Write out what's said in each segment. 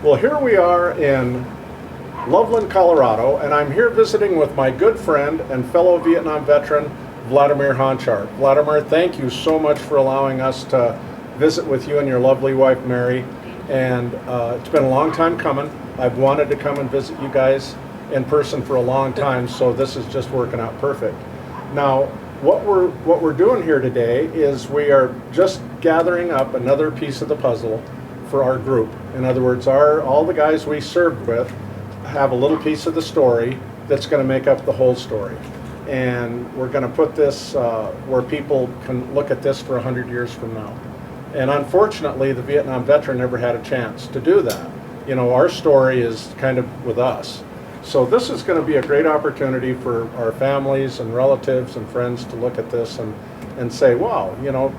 Well, here we are in Loveland, Colorado, and I'm here visiting with my good friend and fellow Vietnam veteran, Vladimer Honchar. Vladimir, thank you so much for allowing us to visit with you and your lovely wife, Mary. And it's been a long time coming. I've wanted to come and visit you guys in person for a long time, so this is just working out perfect. Now, what we're doing here today is we are just gathering up another piece of the puzzle for our group. In other words, all the guys we served with have a little piece of the story that's going to make up the whole story. And we're going to put this where people can look at this for 100 years from now. And unfortunately, the Vietnam veteran never had a chance to do that. You know, our story is kind of with us. So this is going to be a great opportunity for our families and relatives and friends to look at this and say, wow, you know,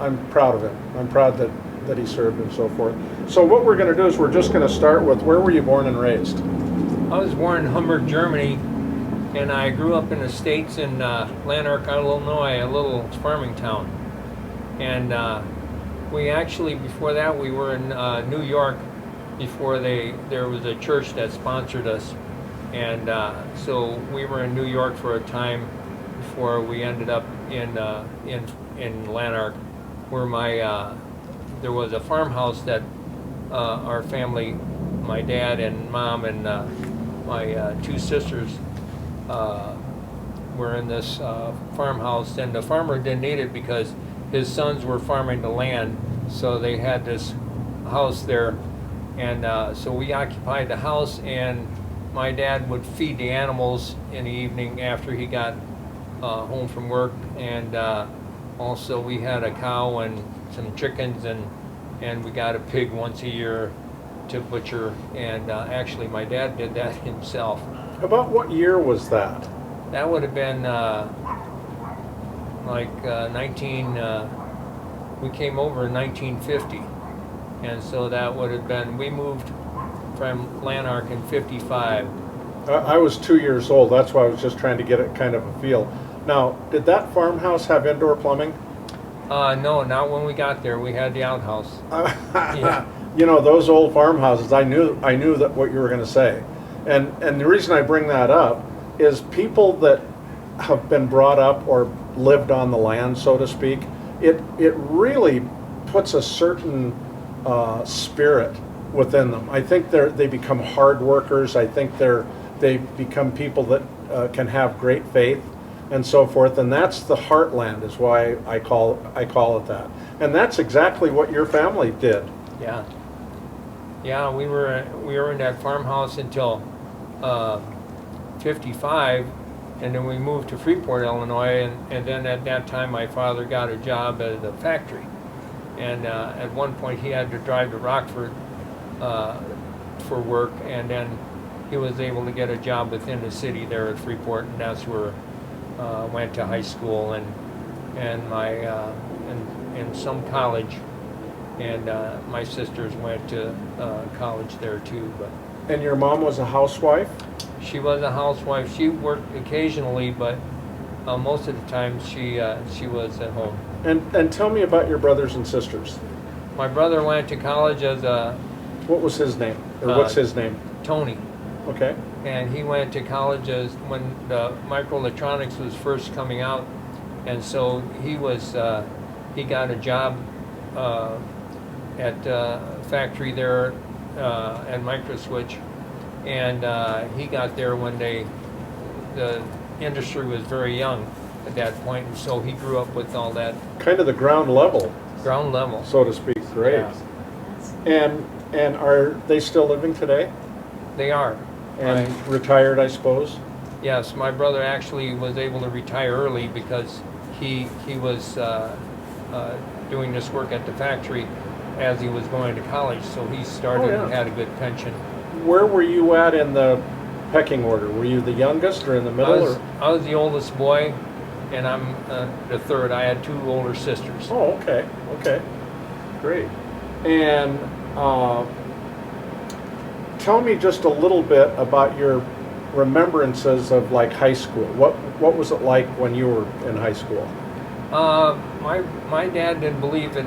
I'm proud of him. I'm proud that he served and so forth. So what we're going to do is we're just going to start with, where were you born and raised? I was born in Hamburg, Germany, and I grew up in the States in Lanark, Illinois, a little farming town. And we actually, before that, we were in New York before there was a church that sponsored us. And so we were in New York for a time before we ended up in Lanark, where there was a farmhouse that our family, my dad and mom and my two sisters were in this farmhouse, and the farmer didn't need it because his sons were farming the land, so they had this house there, and so we occupied the house, and my dad would feed the animals in the evening after he got home from work, and also we had a cow and some chickens, and we got a pig once a year to butcher, and actually my dad did that himself. About what year was that? That would have been we came over in 1950, and so that would have been, we moved from Lanark in 55. I was 2 years old, that's why I was just trying to get it kind of a feel. Now, did that farmhouse have indoor plumbing? No, not when we got there. We had the outhouse. Yeah. You know, those old farmhouses, I knew that what you were going to say. And the reason I bring that up is people that have been brought up or lived on the land, so to speak, it really puts a certain spirit within them. I think they become hard workers. I think they become people that can have great faith and so forth, and that's the heartland, is why I call it that. And that's exactly what your family did. Yeah, we were in that farmhouse until 55, and then we moved to Freeport, Illinois, and then at that time my father got a job at a factory, and at one point he had to drive to Rockford for work, and then he was able to get a job within the city there at Freeport, and that's where went to high school and my in some college, and my sisters went to college there too. But And your mom was a housewife? she was a housewife. She worked occasionally, but most of the time she was at home. And tell me about your brothers and sisters. My brother went to college as a What was his name? Or what's his name? Tony. Okay. And he went to college when the microelectronics was first coming out, and so he got a job at a factory there at Microswitch, and he got there when the industry was very young at that point, and so he grew up with all that. Kind of the ground level, so to speak. Great. Yeah. And are they still living today? They are. And retired, I suppose? Yes, my brother actually was able to retire early because he was doing this work at the factory as he was going to college, so he started and had a good pension. Where were you at in the pecking order? Were you the youngest or in the middle? I was the oldest boy, and I'm the third. I had two older sisters. Oh, okay, great. And tell me just a little bit about your remembrances of like high school. What was it like when you were in high school? My dad didn't believe in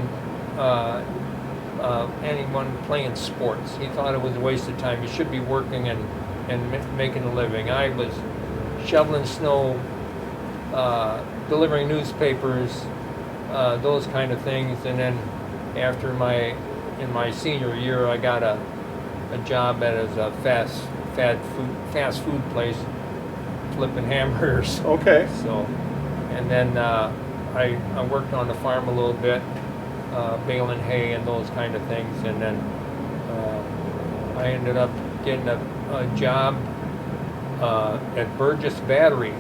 anyone playing sports. He thought it was a waste of time. You should be working and making a living. I was shoveling snow, delivering newspapers, those kind of things. And then after in my senior year, I got a job at a fast food place, flipping hamburgers. Okay. So, and then I worked on the farm a little bit, baling hay and those kind of things. And then I ended up getting a job at Burgess Battery.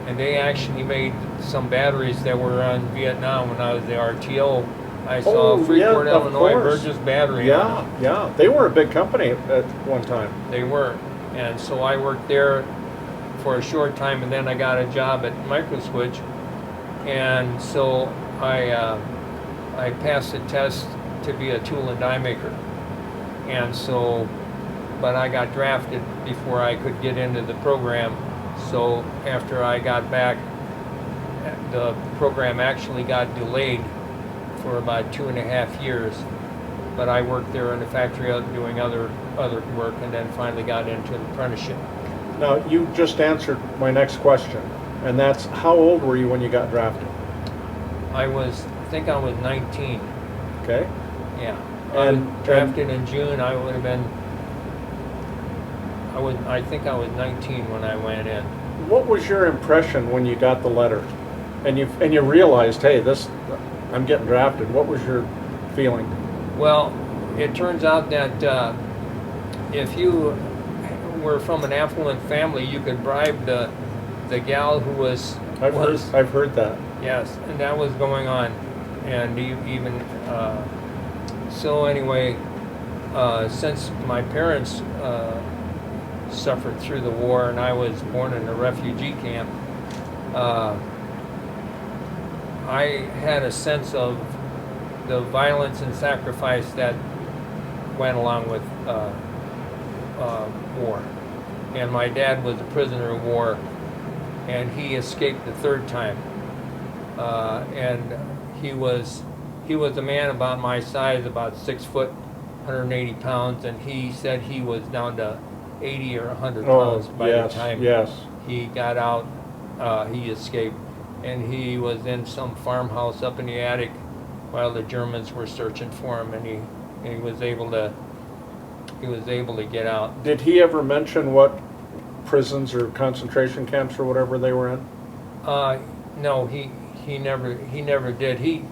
And they actually made some batteries that were on Vietnam when I was the RTO. I saw Freeport, yeah, Illinois, course. Burgess Battery. Yeah. They were a big company at one time. They were. And so I worked there for a short time, and then I got a job at Microswitch. And so I passed the test to be a tool and die maker. And so, but I got drafted before I could get into the program. So after I got back, the program actually got delayed for about 2.5 years. But I worked there in the factory doing other work, and then finally got into an apprenticeship. Now, you just answered my next question, and that's how old were you when you got drafted? I think I was 19. Okay. Yeah. I was drafted in June. I would have been. I think I was 19 when I went in. What was your impression when you got the letter, and you realized, hey, I'm getting drafted? What was your feeling? Well, it turns out that if you were from an affluent family, you could bribe the gal who was. I've heard that. Yes, and that was going on, and even so. Anyway, since my parents suffered through the war, and I was born in a refugee camp, I had a sense of the violence and sacrifice that went along with war. And my dad was a prisoner of war, and he escaped the third time. And he was a man about my size, about 6 foot, 180 pounds, and he said he was down to 80 or 100 pounds by the time he got out. He escaped, and he was in some farmhouse up in the attic while the Germans were searching for him, and he was able to get out. Did he ever mention what prisons or concentration camps or whatever they were in? No, he never did. He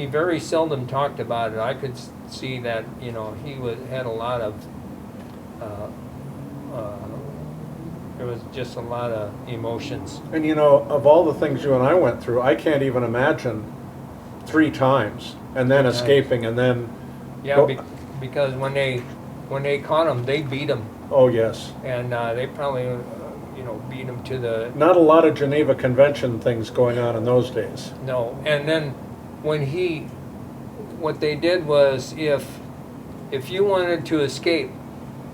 very seldom talked about it. I could see that, he had a lot of there was just a lot of emotions. And of all the things you and I went through, I can't even imagine 3 times and then escaping and then. Yeah, because when they caught him, they beat him. Oh yes. And they probably beat him to the. Not a lot of Geneva Convention things going on in those days. No, and then what they did was if you wanted to escape,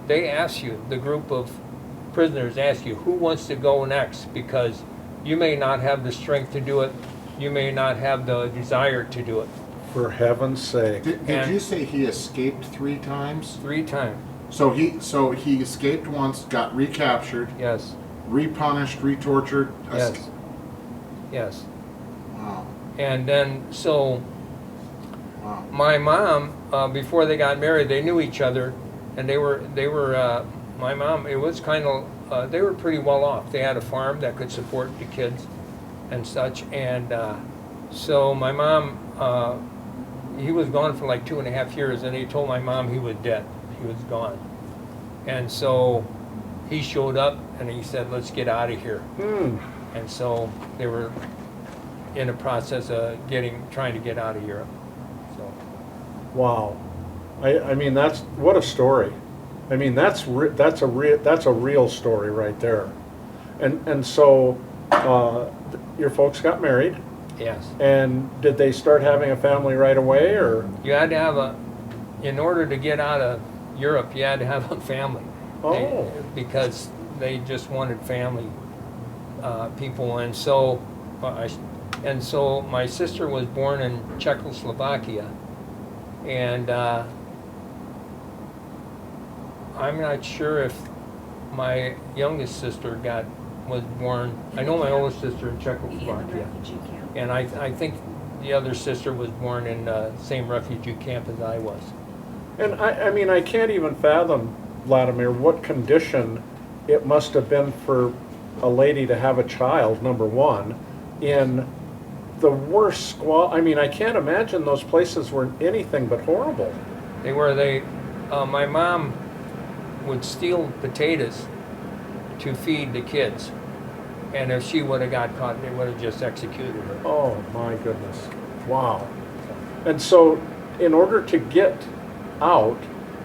they asked you, the group of prisoners asked you, who wants to go next, because you may not have the strength to do it, you may not have the desire to do it. For heaven's sake. Did you say he escaped 3 times? 3 times. So he escaped once, got recaptured, Yes. repunished, retortured. Yes. Wow. And then so Wow. my mom, before they got married, they knew each other, and they were my mom, it was kind of they were pretty well off. They had a farm that could support the kids and such, and so my mom, he was gone for like 2.5 years, and they told my mom he was dead. He was gone. And so he showed up and he said, let's get out of here. And so they were in the process of trying to get out of Europe. So. Wow. I mean, what a story. I mean, that's a real story right there. And so your folks got married. Yes. And did they start having a family right away, or? You had to have in order to get out of Europe, you had to have a family. Oh. Because they just wanted family people, and so my sister was born in Czechoslovakia, And I'm not sure if my youngest sister was born. I know my oldest sister in Czechoslovakia, and I think the other sister was born in the same refugee camp as I was. And I mean, I can't even fathom, Vladimir, what condition it must have been for a lady to have a child, number one, in the worst squall. I mean, I can't imagine those places were anything but horrible. My mom would steal potatoes to feed the kids. And if she would have got caught, they would have just executed her. Oh my goodness. Wow. And so in order to get out,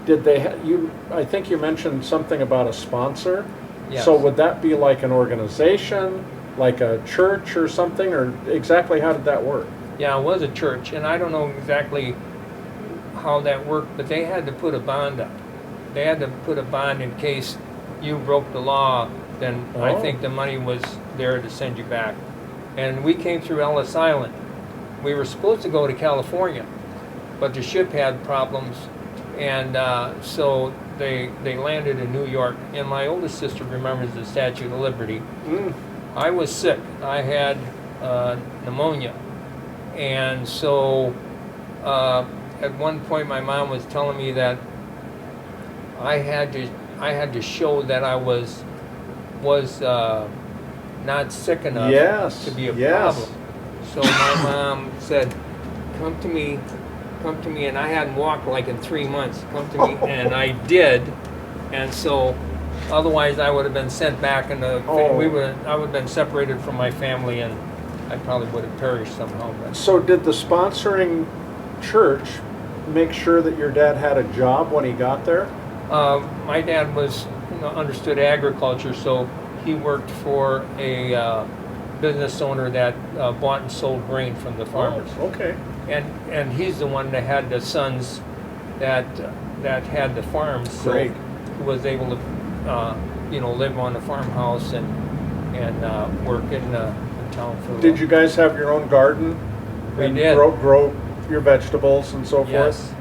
did they I think you mentioned something about a sponsor. Yes. So would that be like an organization, like a church or something, or exactly how did that work? Yeah, it was a church, and I don't know exactly how that worked, but they had to put a bond up. They had to put a bond in case you broke the law, then I think the money was there to send you back. And we came through Ellis Island. We were supposed to go to California, but the ship had problems, and so they landed in New York. And my oldest sister remembers the Statue of Liberty. I was sick. I had pneumonia, and so at one point my mom was telling me that I had to show that I was not sick enough to be a problem. So my mom said, come to me, and I hadn't walked like in 3 months. Come to me, and I did, and so otherwise I would have been sent back, and I would have been separated from my family, and I probably would have perished somehow. But. So did the sponsoring church make sure that your dad had a job when he got there? My dad understood agriculture, so he worked for a business owner that bought and sold grain from the farmers. Oh, okay. And he's the one that had the sons that had the farms. So Great. he was able to live on the farmhouse and work in town for a Did while. you guys have your own garden? We and did. Grow your vegetables and so Yes. forth?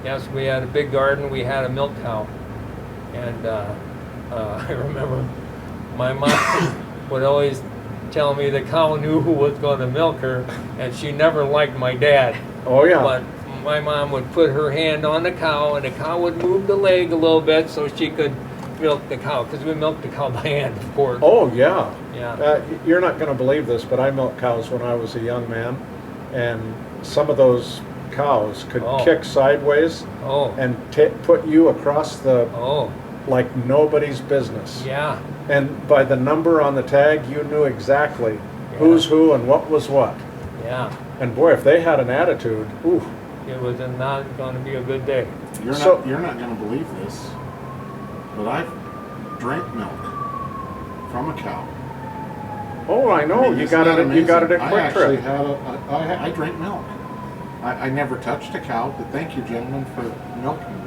Yes, we had a big garden. We had a milk cow. And I remember my mom would always tell me the cow knew who was going to milk her, and she never liked my dad. Oh, yeah. But my mom would put her hand on the cow, and the cow would move the leg a little bit so she could milk the cow, because we milked the cow by hand, of course. Oh, yeah. Yeah. You're not going to believe this, but I milked cows when I was a young man, and some of those cows could kick sideways and put you across the like nobody's business. Yeah. And by the number on the tag, you knew exactly who's who and what was what. Yeah. And boy, if they had an attitude, ooh. It was not going to be a good day. You're not going to believe this, but I've drank milk from a cow. Oh, I know. I mean, You got it at I Quick actually Trip. I drank milk. I never touched a cow, but thank you, gentlemen, for milking me.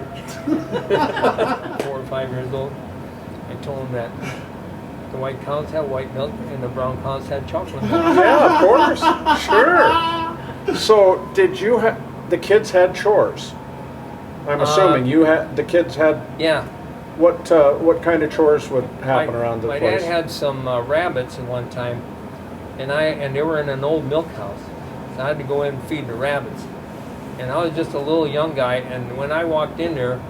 4 or 5 years old. I told him that the white cows had white milk and the brown cows had chocolate milk. Yeah, of course. Sure. So, did you the kids had chores? I'm assuming the kids had. Yeah. What kind of chores would happen around the place? My dad had some rabbits at one time, and they were in an old milk house. So I had to go in and feed the rabbits. And I was just a little young guy, and when I walked in there,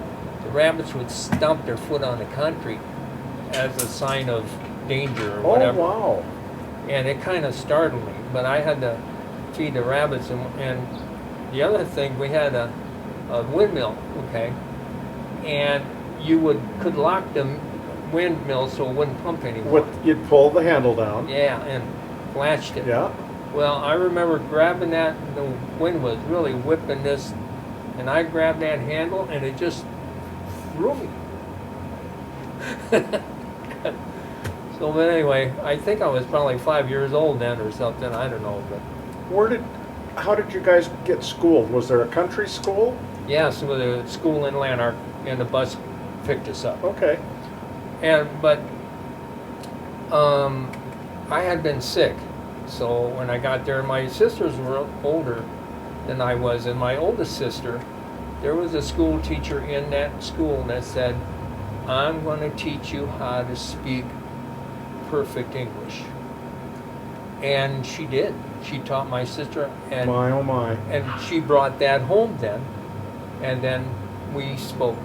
the rabbits would stomp their foot on the concrete as a sign of danger or whatever. Oh, wow. And it kind of startled me, but I had to feed the rabbits. And the other thing, we had a windmill, okay? And you could lock the windmill so it wouldn't pump anymore. You'd pull the handle down. Yeah, and latched it. Yeah. Well, I remember grabbing that, the wind was really whipping this, and I grabbed that handle, and it just threw me. So, but anyway, I think I was probably 5 years old then or something, I don't know. But How did you guys get schooled? Was there a country school? yes, with a school in Lanark, and the bus picked us up. Okay. But I had been sick. So when I got there, my sisters were older than I was, and my oldest sister there was a school teacher in that school that said, I'm going to teach you how to speak perfect English. And she did. She taught my sister, and My, oh my. and she brought that home then, and then we spoke.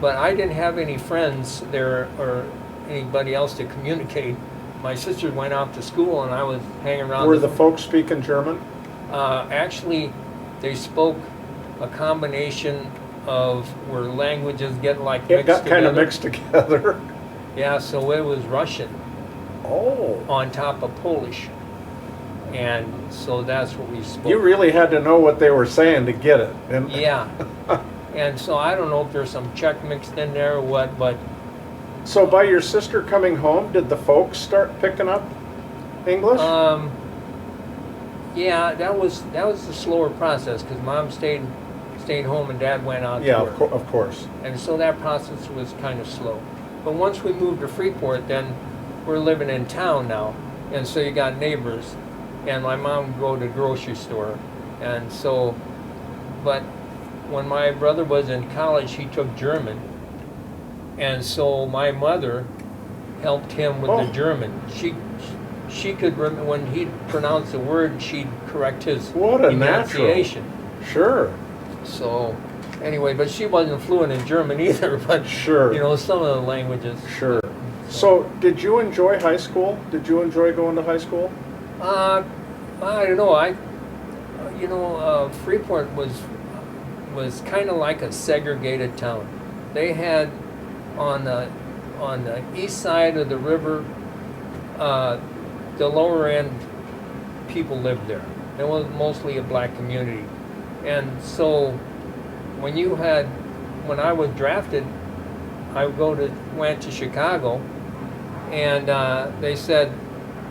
But I didn't have any friends there or anybody else to communicate. My sister went out to school, and I was hanging around. Were the folks speaking German? Actually, they spoke a combination of where languages get like It mixed got kind of together. mixed together. Yeah, so it was Russian Oh. on top of Polish, and so that's what we spoke. You really had to know what they were saying to get it. And Yeah, and so I don't know if there's some Czech mixed in there or what, but So by your sister coming home, did the folks start picking up English? yeah, that was the slower process because Mom stayed home and Dad went out Yeah, to work. of course. And so that process was kind of slow. But once we moved to Freeport, then we're living in town now, and so you got neighbors, and my mom would go to the grocery store, and so, but when my brother was in college, he took German, and so my mother helped him with the Oh. German. She could when he'd pronounce a word, she'd correct his What a natural. enunciation. Sure. So, anyway, but she wasn't fluent in German either, but, Sure. you know, some of the languages. Sure. So did you enjoy high school? Did you enjoy going to high school? I don't know, Freeport was kind of like a segregated town. They had, on the east side of the river, the lower end people lived there. It was mostly a black community. And so when I was drafted, I went to Chicago, and they said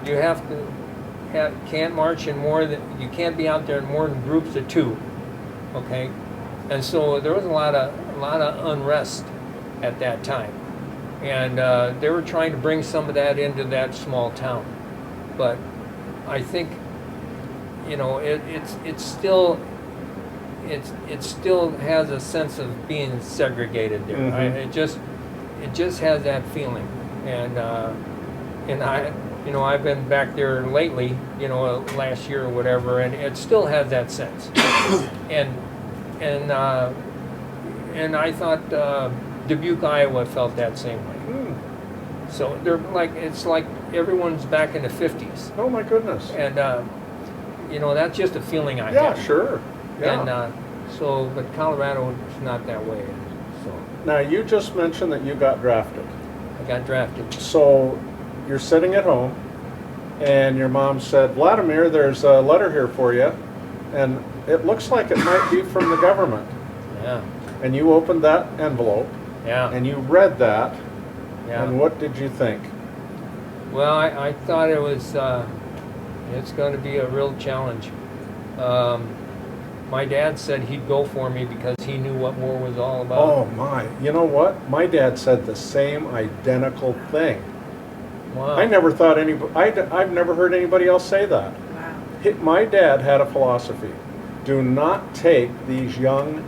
you can't march in you can't be out there in more than groups of 2, okay? And so there was a lot of unrest at that time, and they were trying to bring some of that into that small town, but I think, you know, it still has a sense of being segregated there. Mhm. It just has that feeling, and I've been back there lately, last year or whatever, and it still has that sense. and I thought Dubuque, Iowa felt that same way. Hmm. So it's like everyone's back in the 50s, Oh my goodness. and that's just a feeling I Yeah, have. sure. Yeah. And but Colorado is not that way. So Now you just mentioned that you got drafted. I got drafted. So you're sitting at home, and your mom said, Vladimir, there's a letter here for you, and it looks like it might be from the government. Yeah, And you opened that envelope, yeah, and you read that, yeah. and what did you think? Well, I thought it was it's going to be a real challenge. My dad said he'd go for me because he knew what war was all about. Oh my, you know what? My dad said the same identical thing. Wow. I never thought I've never heard anybody else say that. Wow. My dad had a philosophy: do not take these young,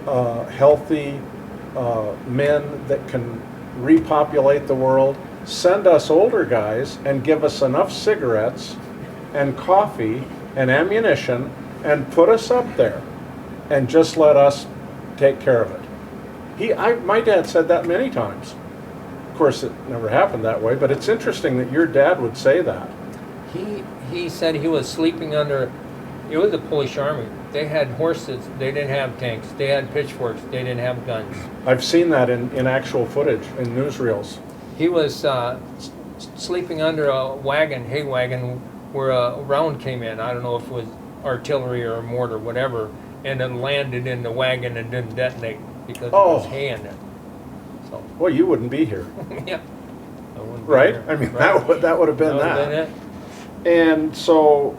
healthy men that can repopulate the world. Send us older guys and give us enough cigarettes and coffee and ammunition and put us up there and just let us take care of it. My dad said that many times. Of course, it never happened that way, but it's interesting that your dad would say that. He said he was sleeping under. It was the Polish army. They had horses. They didn't have tanks. They had pitchforks. They didn't have guns. I've seen that in actual footage, in newsreels. He was sleeping under a hay wagon, where a round came in. I don't know if it was artillery or a mortar, whatever, and it landed in the wagon and didn't detonate because there was hay in it. So, Well, you wouldn't be here, yeah. I wouldn't be right? there. I mean, Right. that would have been That would've that. been it. And so,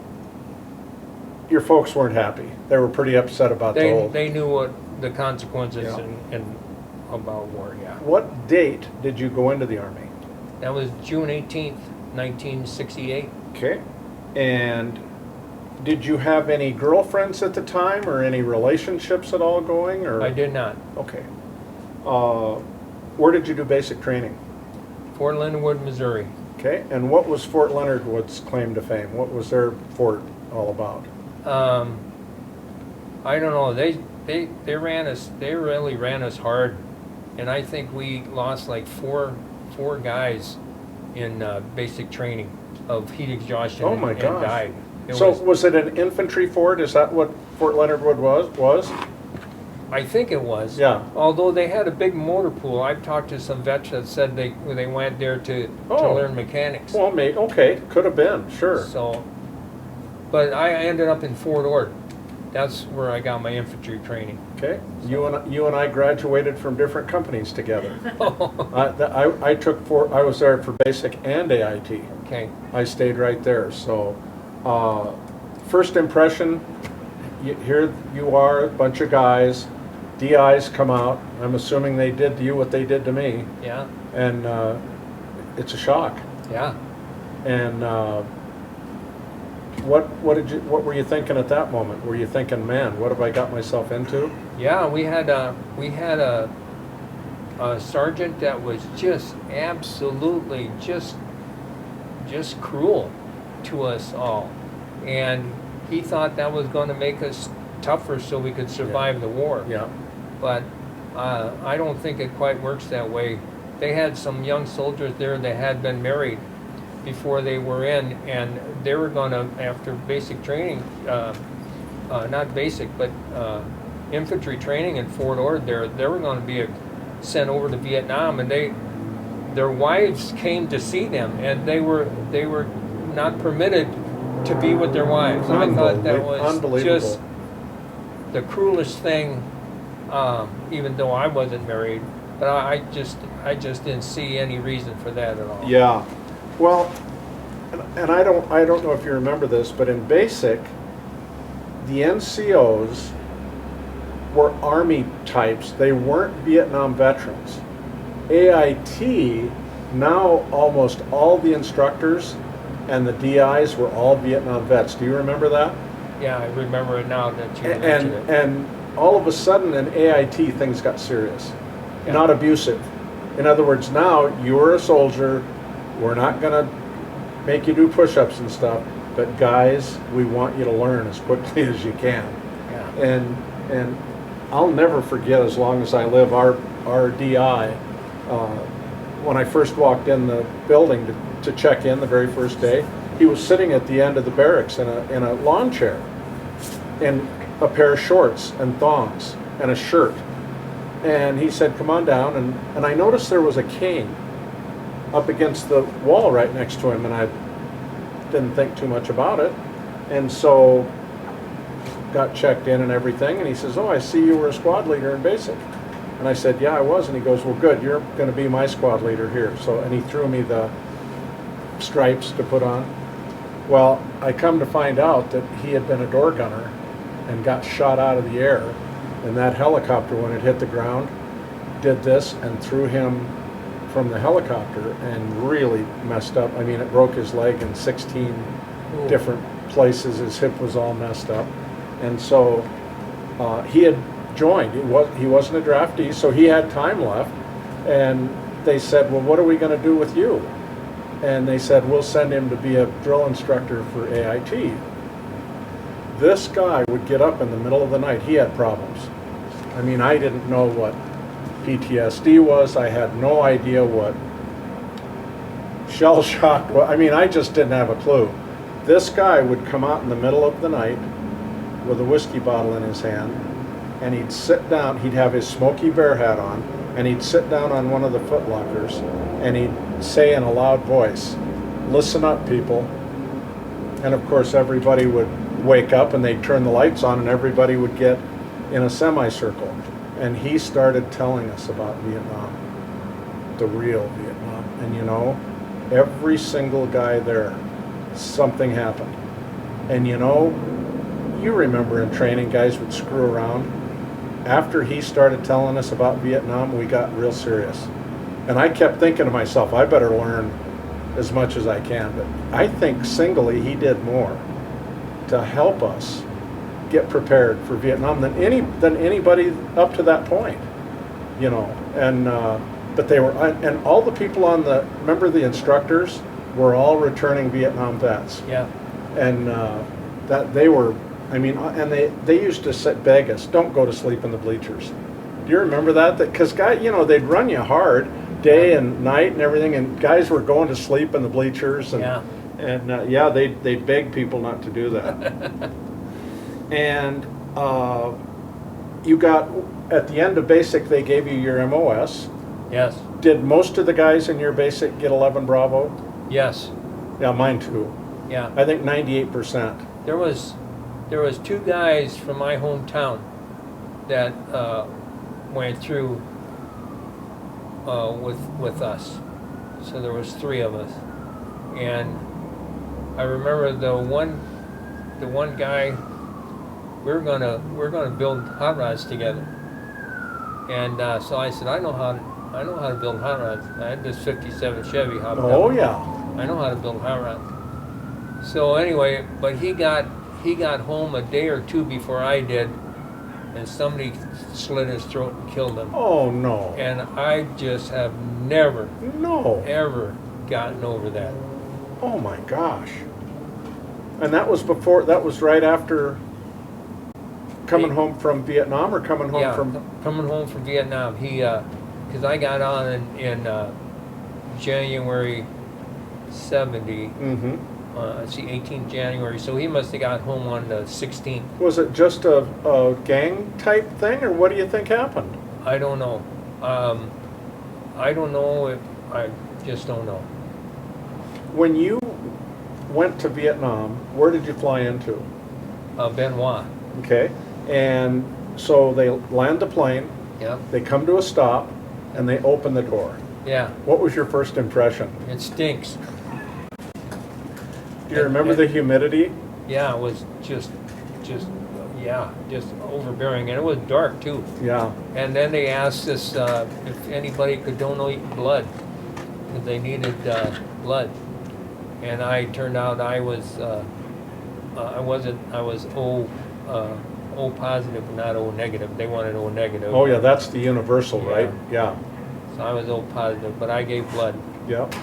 your folks weren't happy. They were pretty upset about the whole. They knew what the consequences Yeah. and about war, yeah. What date did you go into the Army? That was June 18th, 1968. Okay. And Did you have any girlfriends at the time, or any relationships at all going? Or I did not. Okay. Where did you do basic training? Fort Leonard Wood, Missouri. Okay. And what was Fort Leonard Wood's claim to fame? What was their fort all about? I don't know. They ran us. They really ran us hard, and I think we lost like four guys in basic training of heat exhaustion. Oh my and gosh. died. So was it an infantry fort? Is that what Fort Leonard Wood was? I think it was. Yeah. Although they had a big motor pool. I've talked to some vets that said they went there to learn mechanics. Well, okay, could have been, sure. So, but I ended up in Fort Ord. That's where I got my infantry training. Okay. You and I graduated from different companies together. I was there for basic and AIT. Okay. I stayed right there. So, first impression, here you are, a bunch of guys. DIs come out. I'm assuming they did to you what they did to me. Yeah. And it's a shock. Yeah. And what were you thinking at that moment? Were you thinking, man, what have I got myself into? Yeah, we had a sergeant that was just absolutely just cruel to us all, and he thought that was going to make us tougher so we could survive the war. Yeah. But I don't think it quite works that way. They had some young soldiers there that had been married before they were in, and they were going to, after basic training, not basic, but infantry training in Fort Ord, they were going to be sent over to Vietnam, and their wives came to see them, and they were not permitted to be with their wives. I thought that was just the cruelest thing, even though I wasn't married. But I just didn't see any reason for that at all. Yeah. Well, and I don't know if you remember this, but in basic, the NCOs were Army types. They weren't Vietnam veterans. AIT, now almost all the instructors and the DIs were all Vietnam vets. Do you remember that? Yeah, I remember it now that you mentioned it. And all of a sudden in AIT things got serious, Yeah. not abusive. In other words, now you're a soldier. We're not going to make you do push-ups and stuff, but guys, we want you to learn as quickly as you can. Yeah. And I'll never forget, as long as I live, our DI, when I first walked in the building to check in the very first day, he was sitting at the end of the barracks in a lawn chair in a pair of shorts and thongs and a shirt. And he said, come on down. And I noticed there was a cane up against the wall right next to him, and I didn't think too much about it. And so got checked in and everything, and he says, oh, I see you were a squad leader in basic. And I said, yeah, I was. And he goes, well, good, you're going to be my squad leader here. So, and he threw me the stripes to put on. Well, I come to find out that he had been a door gunner and got shot out of the air, and that helicopter, when it hit the ground, did this and threw him from the helicopter and really messed up. I mean, it broke his leg in 16 different places. His hip was all messed up. And so he had joined. He wasn't a draftee, so he had time left. And they said, well, what are we going to do with you? And they said, we'll send him to be a drill instructor for AIT. This guy would get up in the middle of the night. He had problems. I mean, I didn't know what PTSD was. I had no idea what shell shock was. I mean, I just didn't have a clue. This guy would come out in the middle of the night with a whiskey bottle in his hand, and he'd sit down. He'd have his Smokey Bear hat on, and he'd sit down on one of the foot lockers, and he'd say in a loud voice, listen up, people. And of course, everybody would wake up, and they'd turn the lights on, and everybody would get in a semicircle. And he started telling us about Vietnam, the real Vietnam. And you know, every single guy there, something happened. And you know, you remember in training, guys would screw around. After he started telling us about Vietnam, we got real serious. And I kept thinking to myself, I better learn as much as I can. But I think singly he did more to help us get prepared for Vietnam than anybody up to that point, you know. And but they were, and all the people on the, remember the instructors were all returning Vietnam vets. Yeah. And that they were, I mean, and they used to beg us, don't go to sleep in the bleachers. Do you remember that? Because guys, you know, they'd run you hard day and night and everything, and guys were going to sleep in the bleachers. And, Yeah. And they'd beg people not to do that. And you got, at the end of basic, they gave you your MOS. Yes. Did most of the guys in your basic get 11 Bravo? Yes. Yeah, mine too. Yeah. I think 98%. There was 2 guys from my hometown that went through with us. So there was 3 of us, and I remember the one guy. We're gonna build hot rods together, and so I said, I know how to build hot rods. I had this '57 Chevy hot rod. Oh yeah. I know how to build hot rods. So anyway, but he got home a day or 2 before I did, and somebody slit his throat and killed him. Oh no. And I just have never, No. ever gotten over that. Oh my gosh. And that was right after coming home from Vietnam, or coming home coming home from Vietnam. He, because I got on in January 70. Mm-hmm. 18th January. So he must have got home on the 16th. Was it just a gang type thing, or what do you think happened? I don't know. I don't know. I just don't know. When you went to Vietnam, where did you fly into? Benoit. Okay. And so they land the plane, Yeah. they come to a stop, and they open the door. Yeah. What was your first impression? It stinks. Do you remember the humidity? Yeah, it was just overbearing, and it was dark too. Yeah. And then they asked us if anybody could donate blood, because they needed blood. And I turned out I was O positive, not O negative. They wanted O negative. Oh yeah, that's the universal, right? Yeah. So I was O positive, but I gave blood. Yep.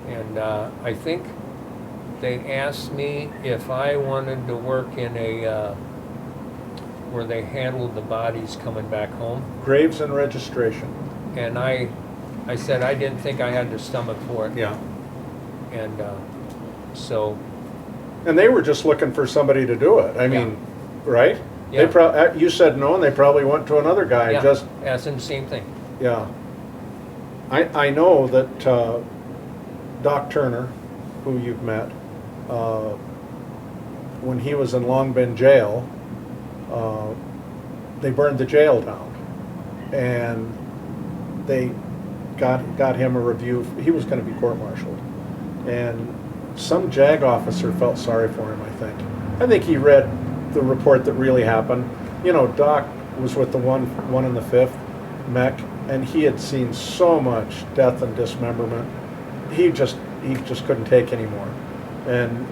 And I think they asked me if I wanted to work in a where they handled the bodies coming back home. Graves and registration. And I said I didn't think I had the stomach for it. Yeah. And so. And they were just looking for somebody to do it. I mean, right? Yeah. They you said no, and they probably went to another guy. Yeah. Just Asked him the same thing. yeah. I know that Doc Turner, who you've met, when he was in Long Binh jail, they burned the jail down, and they got him a review. He was going to be court-martialed, and some JAG officer felt sorry for him. I think he read the report that really happened. You know, Doc was with the one in the 5th mech, and he had seen so much death and dismemberment. He just couldn't take anymore, and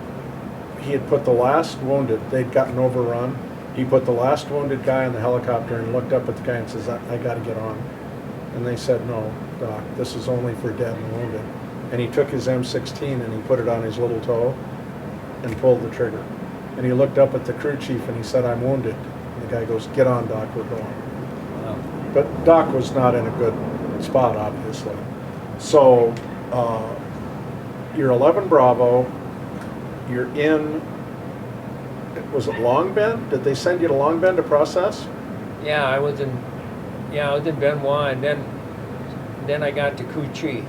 he had put the last wounded. They'd gotten overrun. He put the last wounded guy in the helicopter and looked up at the guy and says, I got to get on. And they said, no, Doc, this is only for dead and wounded. And he took his M16 and he put it on his little toe and pulled the trigger. And he looked up at the crew chief and he said, I'm wounded. And the guy goes, get on, Doc, we're going. Wow. But Doc was not in a good spot, obviously. So you're 11 Bravo, you're in, was it Long Binh? Did they send you to Long Binh to process? Yeah, I was in Benoit, and then I got to Cu Chi.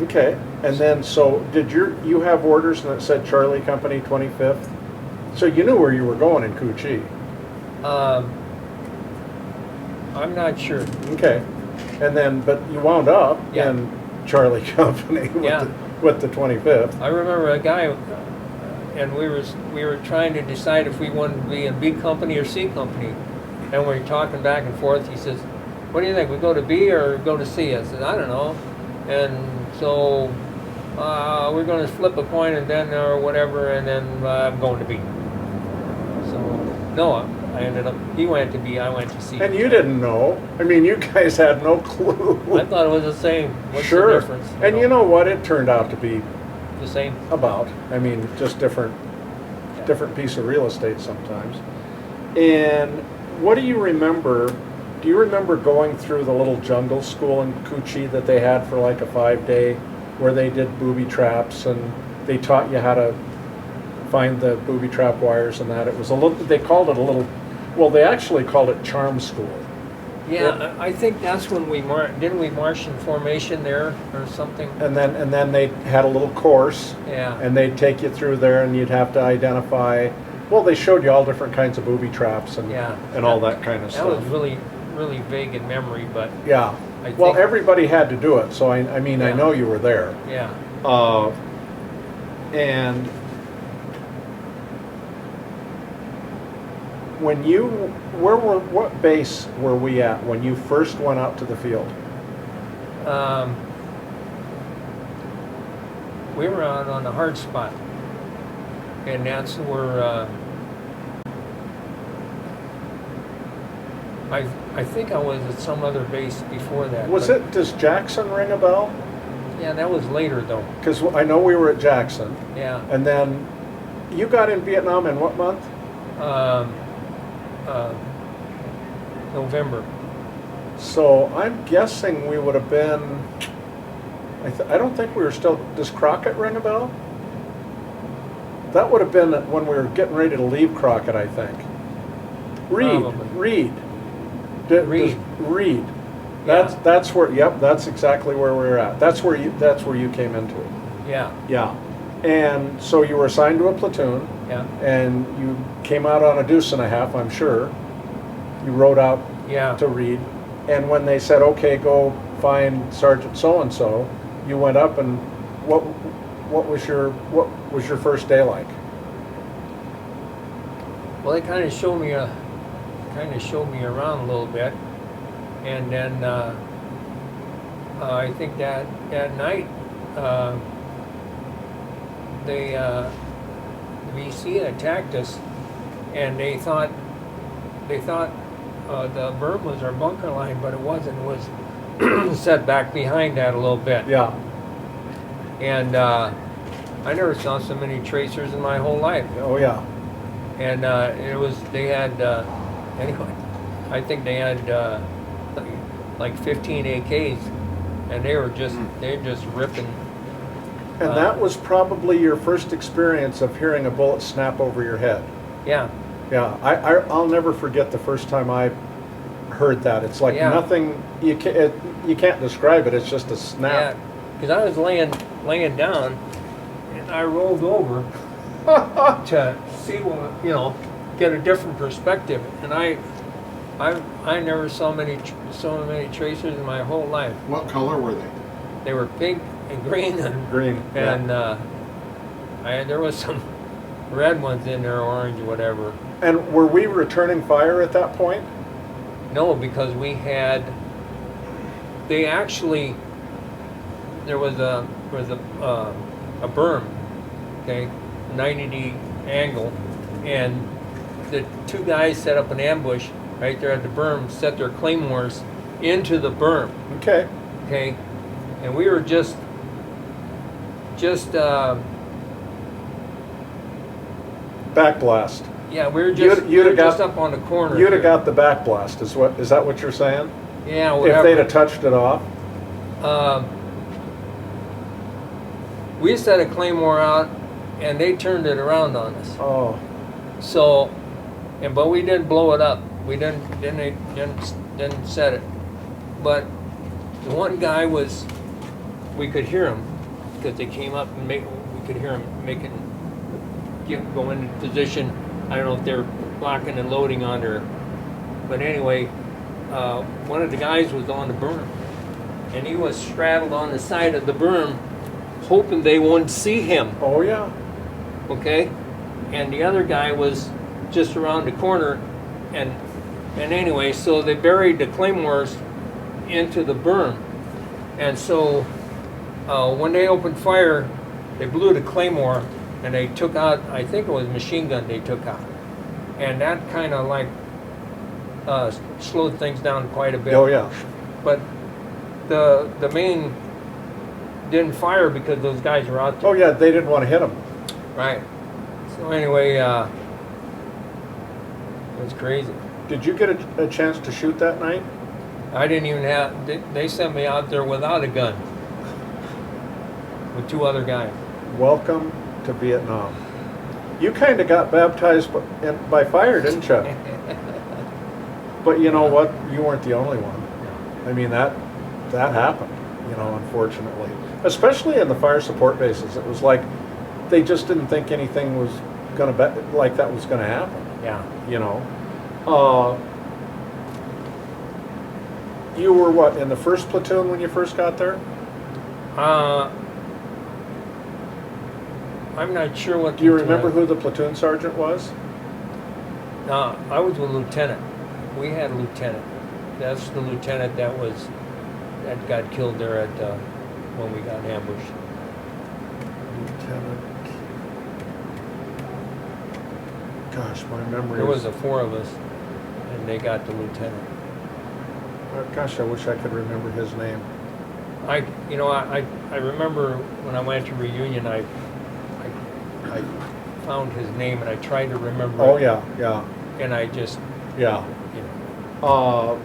Okay, and then so did you have orders that said Charlie Company 25th? So you knew where you were going in Cu Chi. I'm not sure. Okay, and then but you wound up Yeah. in Charlie Company with the 25th. I remember a guy, and we were trying to decide if we wanted to be in B company or C company, and we were talking back and forth. He says, "What do you think? We go to B or go to C?" I said, "I don't know," and so we're going to flip a coin and then or whatever, and then I'm going to B. No, I ended up. He went to B. I went to C. And you didn't know. I mean, you guys had no clue. I thought it was the same. What's Sure. the difference? And you know what? It turned out to be the same. about. I mean, just different piece of real estate sometimes. And what do you remember? Do you remember going through the little jungle school in Coochie that they had for like a 5-day, where they did booby traps and they taught you how to find the booby trap wires and that? It was a little. They called it a little. Well, they actually called it charm school. Yeah, I think that's when we didn't we march in formation there or something? And then they had a little course. Yeah. And they'd take you through there, and you'd have to identify. Well, they showed you all different kinds of booby traps and all that kind of That stuff. was really vague in memory, but Yeah. I Well, think- everybody had to do it, so I mean, I Yeah. know you were there. yeah. And when what base were we at when you first went out to the field? We were out on the hard spot, and that's where I think I was at some other base before that. Does Jackson ring a bell? Yeah, that was later though. Because I know we were at Jackson, Yeah. and then you got in Vietnam in what month? November. So I'm guessing we would have been. I don't think we were still. Does Crockett ring a bell? That would have been when we were getting ready to leave Crockett, I think. Probably. Reed. Reed. Yeah. That's where. Yep, that's exactly where we were at. That's where you came into it. Yeah. Yeah. And so you were assigned to a platoon, Yeah. and you came out on a deuce and a half, I'm sure. You rode out Yeah. to Reed, and when they said, "Okay, go find Sergeant so and so," you went up, and what was your first day like? Well, they kind of showed me around a little bit, and then I think that night they the VC attacked us, and they thought the berm was our bunker line, but it wasn't. It was set back behind that a little bit. Yeah. And I never saw so many tracers in my whole life. Oh yeah. And they had anyway, I think they had like 15 AKs, and they were just ripping. And that was probably your first experience of hearing a bullet snap over your head. Yeah. Yeah, I'll never forget the first time I heard that. It's like Yeah. nothing, you can't describe it, it's just a snap. Yeah. Because I was laying down, and I rolled over to see what get a different perspective, and I never saw so many tracers in my whole life. What color were they? They were pink and green and Green. and there was some red ones in there, orange, whatever. And were we returning fire at that point? No, because we had. They actually. There was a berm, okay, 90 angle, and the two guys set up an ambush right there at the berm, set their claymores into the berm, Okay. okay, and we were just Backblast. yeah, we were You'd have got- just up on the corner. You'd have here. got the backblast, is that what you're saying? Yeah, If whatever. they'd have touched it off? We set a claymore out, and they turned it around on us. Oh, So, but we didn't blow it up. We didn't set it. But the one guy we could hear him because they came up and we could hear him go into position. I don't know if they're locking and loading on there, but anyway, one of the guys was on the berm, and he was straddled on the side of the berm, hoping they wouldn't see him. oh yeah. Okay, and the other guy was just around the corner, and anyway, so they buried the claymores into the berm, and so when they opened fire, they blew the claymore, and they took out, I think it was machine gun they took out, and that kind of like slowed things down quite a bit. Oh yeah. But the main didn't fire because those guys were out there. Oh yeah, they didn't want to hit him. Right. So anyway, it was crazy. Did you get a chance to shoot that night? I didn't even have. They sent me out there without a gun with 2 other guys. Welcome to Vietnam. You kind of got baptized by fire, didn't you? But you know what? You weren't the only one. I mean, that happened, you know, unfortunately. Especially in the fire support bases. It was like they just didn't think anything was going to like that was going to happen. Yeah. You know. You were what, in the 1st platoon when you first got there? I'm not sure what. Do you remember who the platoon sergeant was? No, I was a lieutenant. We had a lieutenant. That's the lieutenant that got killed there at when we got ambushed. Lieutenant. Gosh, my memory. There was 4 of us, and they got the lieutenant. Gosh, I wish I could remember his name. I remember when I went to reunion, I found his name and I tried to remember. Oh it, yeah, yeah, and I just yeah. you know.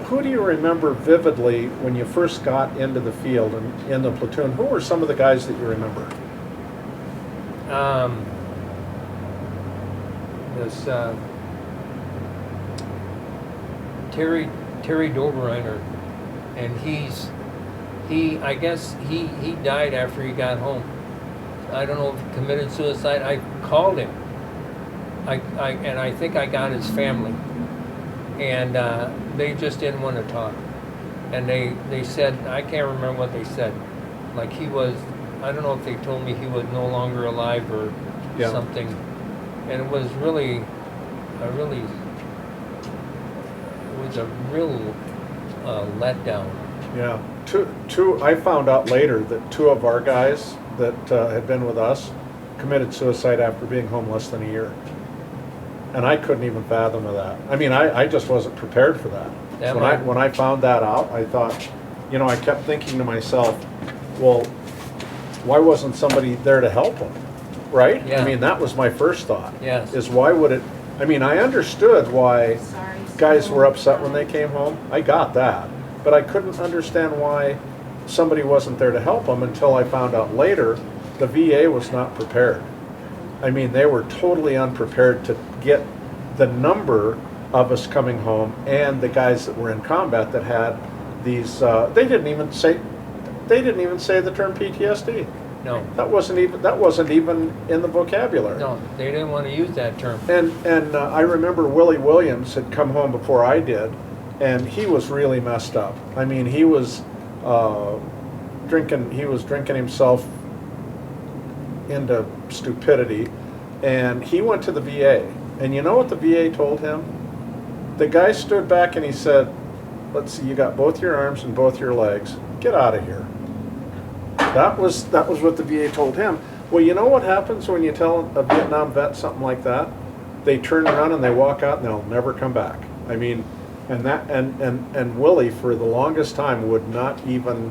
Who do you remember vividly when you first got into the field and in the platoon? Who were some of the guys that you remember? This Terry Doberreiner, and I guess he died after he got home. I don't know if he committed suicide. I called him. And I think I got his family, and they just didn't want to talk. And they said, I can't remember what they said. Like he was, I don't know if they told me he was no longer alive or something. And it was really, it was a real letdown. Yeah, I found out later that 2 of our guys that had been with us committed suicide after being home less than a year. And I couldn't even fathom of that. I mean, I just wasn't prepared for that. So when I found that out, I thought, you know, I kept thinking to myself, well, why wasn't somebody there to help them, right? Yeah. I mean, that was my first thought. Yes. Is why would it, I mean, I understood why guys were upset when they came home. I got that. But I couldn't understand why somebody wasn't there to help them until I found out later the VA was not prepared. I mean, they were totally unprepared to get the number of us coming home and the guys that were in combat that had these. They didn't even say the term PTSD. No. That wasn't even in the vocabulary. No, they didn't want to use that term. And I remember Willie Williams had come home before I did, and he was really messed up. I mean, he was drinking himself into stupidity, and he went to the VA. And you know what the VA told him? The guy stood back and he said, "Let's see, you got both your arms and both your legs. Get out of here." That was what the VA told him. Well, you know what happens when you tell a Vietnam vet something like that? They turn around and they walk out and they'll never come back. I mean, and Willie for the longest time would not even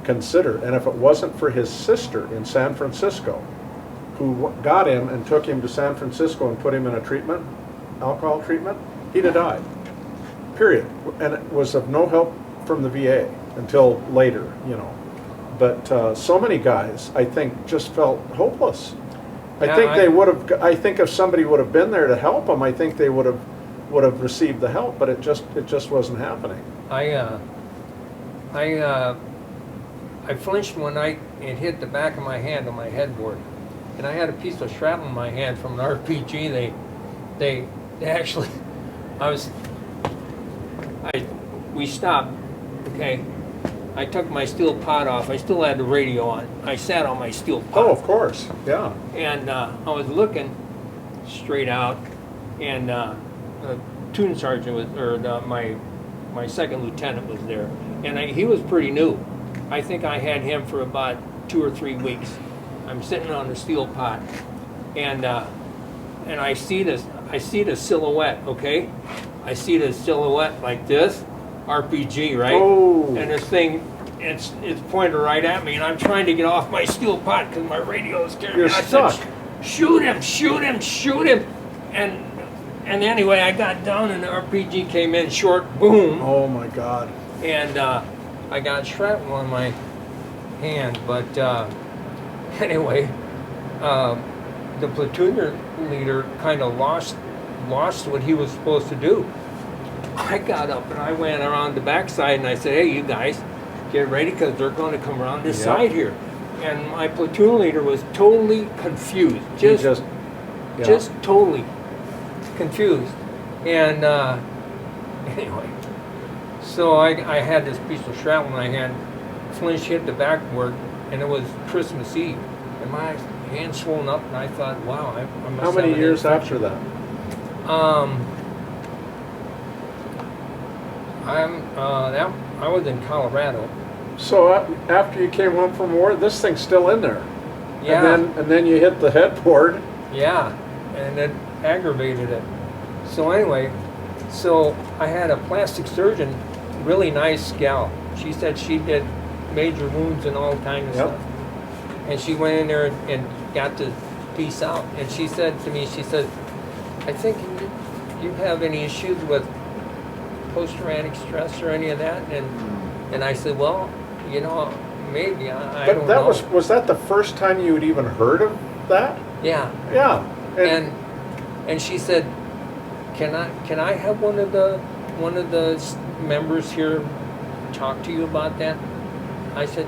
consider. And if it wasn't for his sister in San Francisco, who got him and took him to San Francisco and put him in a treatment, alcohol treatment, he'd have died. Period. And it was of no help from the VA until later, you know. But so many guys, I think, just felt hopeless. I think if somebody would have been there to help them, I think they would have received the help. But it just wasn't happening. I flinched one night and hit the back of my hand on my headboard, and I had a piece of shrapnel in my hand from an RPG. They actually, we stopped. Okay. I took my steel pot off. I still had the radio on. I sat on my steel pot. Oh, of course, yeah. And I was looking straight out, and the platoon sergeant was, my second lieutenant was there, and he was pretty new. I think I had him for about 2 or 3 weeks, I'm sitting on the steel pot, and I see this. I see the silhouette. Okay, I see the silhouette like this, RPG, right? Oh. And this thing, it's pointed right at me, and I'm trying to get off my steel pot because my radio is carrying me. You're stuck. Said, shoot him! Shoot him! Shoot him! And anyway, I got down, and the RPG came in short, boom, Oh my God. and I got shrapnel on my hand. But anyway, the platoon leader kind of lost what he was supposed to do. I got up and I went around the backside and I said, "Hey, you guys, get ready because they're going to come around this Yep. side here." And my platoon leader was totally confused, He just yeah. totally confused. And anyway, so I had this piece of shrapnel in my hand. Flinch hit the backboard, and it was Christmas Eve. And my hand swollen up, and I thought, wow, I must How many have an years infection. after that? I was in Colorado. So after you came home from war, this thing's still in there. Yeah. And then you hit the headboard. Yeah, and it aggravated it. So anyway, so I had a plastic surgeon, really nice gal. She said she did major wounds and all kinds of Yep. stuff. And she went in there and got the piece out. And she said to me, she said, "I think you have any issues with post-traumatic stress or any of that?" And I said, "Well, you know, maybe. I But don't that know." was that the first time you had even heard of that? Yeah. Yeah. And she said, "Can I have one of the members here talk to you about that?" I said,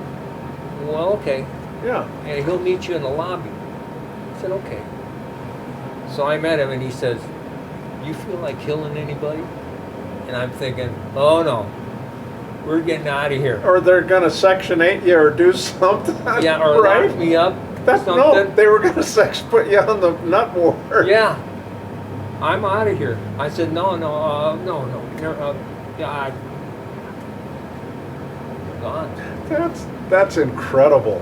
"Well, okay." yeah. And he'll meet you in the lobby. I said, "Okay." So I met him, and he says, "You feel like killing anybody?" And I'm thinking, "Oh no, we're getting out of here." Or they're gonna Section 8 you or do something. Yeah, or right? lock me up. No, something. they were gonna put you on the nut ward. Yeah, I'm out of here. I said, no, yeah, I'm gone. That's incredible.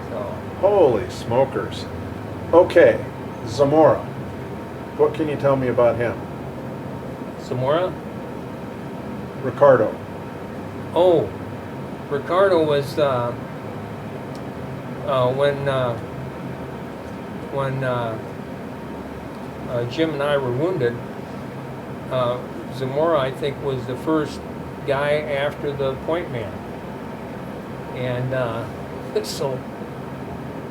So, Holy smokers. Okay, Zamora. What can you tell me about him? Zamora? Ricardo. Oh, Ricardo was when Jim and I were wounded. Zamora, I think, was the first guy after the point man. And so,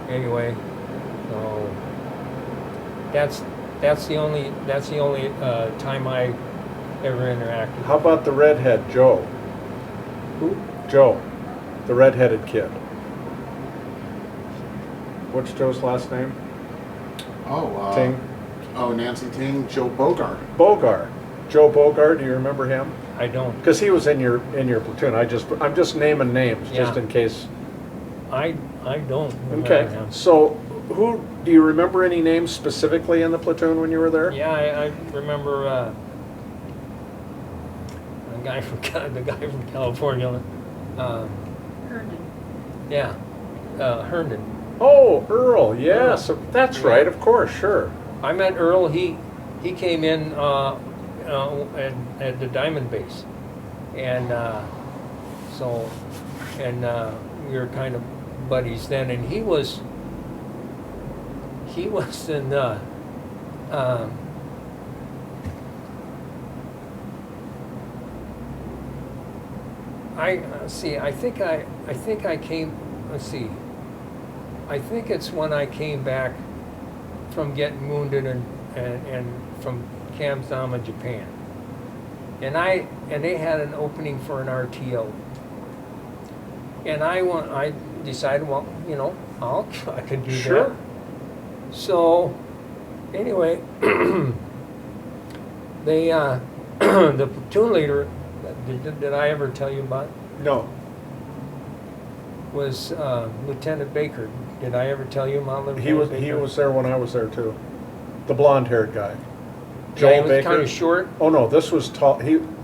anyway, so that's the only time I ever interacted. How about the redhead, Joe? Who? Joe, the redheaded kid. What's Joe's last name? Oh, Ting? Oh, Nancy Ting, Joe Bogart. Bogart. Joe Bogart, do you remember him? I don't. Because he was in your platoon. I'm just naming names just Yeah. in case. I don't remember Okay. him. So who do you remember any names specifically in the platoon when you were there? Yeah, I remember the guy from California. Herndon. Yeah, Herndon. Oh, Earl. Yeah, Earl. so that's Yeah. right. Of course, sure. I met Earl. He came in at the Diamond Base, and we were kind of buddies then. And he was in I think I came. Let's see. I think it's when I came back from getting wounded and from Camp Zama, Japan. And they had an opening for an RTO. And I decided, well, you know, I could do Sure. that. So anyway, they the platoon leader, did I ever tell you about, No. was Lieutenant Baker. Did I ever tell you about Lieutenant Baker? He was there when I was there too. The blonde-haired guy. Yeah, Joel he was Baker. kind of short. Oh no, this was tall.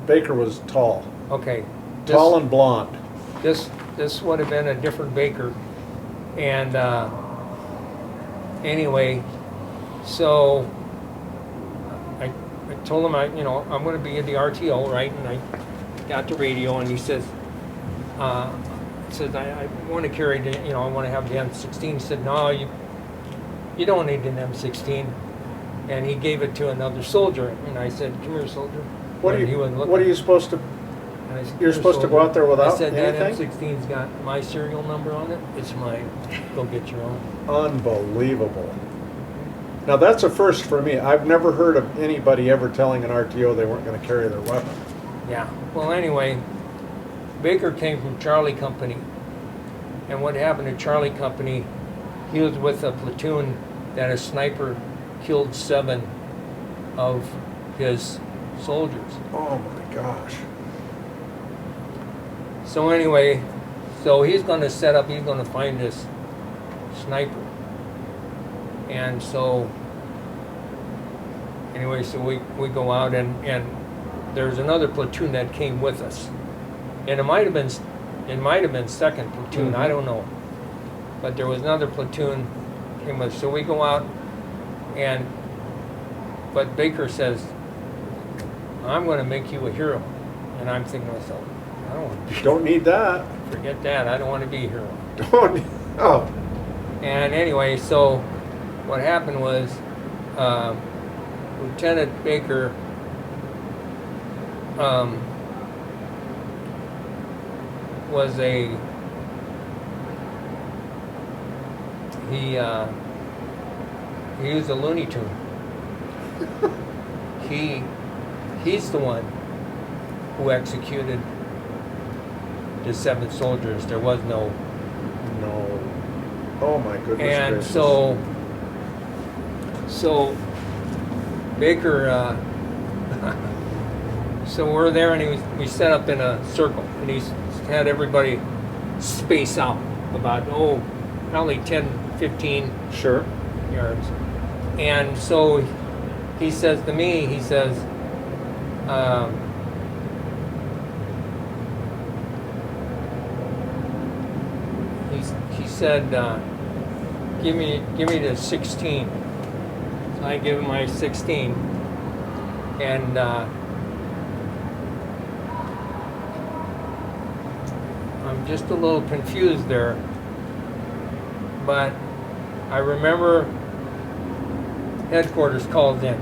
Baker was tall. Okay. Tall and blonde. This would have been a different Baker, and anyway, so I told him I'm going to be at the RTO, right? And I got the radio, and he says, I want to carry the, I want to have the M16. He said, no, you don't need an M16. And he gave it to another soldier, and I said, come here, soldier. What And are he wasn't you? looking. What are you supposed to? And I said, You're "Here, supposed to go soldier." out there without I said, anything? that M16's got my serial number on it. It's mine. Go get your own. Unbelievable. Now that's a first for me. I've never heard of anybody ever telling an RTO they weren't going to carry their weapon. Yeah. Well, anyway, Baker came from Charlie Company. And what happened to Charlie Company, he was with a platoon that a sniper killed 7 of his soldiers. Oh my gosh. So anyway, he's going to set up, he's going to find this sniper. And so, anyway, so we go out, and there's another platoon that came with us. And it might have been 2nd platoon, Mhm. I don't know. But there was another platoon came with us. So we go out, but Baker says, I'm going to make you a hero. And I'm thinking to myself, I don't want to be, Don't need that. forget that, I don't want to be a hero. Don't. Oh. And anyway, so what happened was Lieutenant Baker was he was a Looney Tune. He's the one who executed the 7 soldiers. There was no. Oh my goodness And gracious. so Baker, so we're there, and we set up in a circle, and he's had everybody space out about, probably 10, 15 Sure. yards. And so he says to me, he says, he said, give me the 16. So I give him my 16, and I'm just a little confused there, but I remember headquarters called in,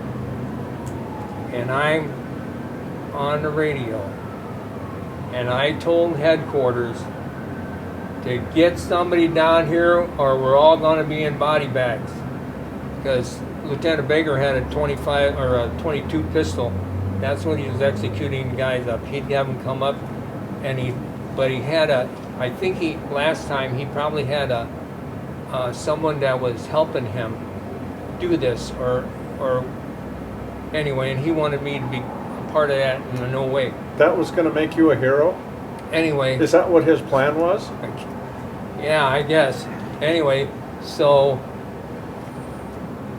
and I'm on the radio, and I told headquarters to get somebody down here or we're all going to be in body bags, because Lieutenant Baker had a 25 or a 22 pistol. That's when he was executing guys up. He'd have them come up, and he had I think last time he probably had someone that was helping him do this, or anyway, and he wanted me to be a part of that in no way. That was going to make you a hero? Anyway. Is that what his plan was? Yeah, I guess. Anyway, so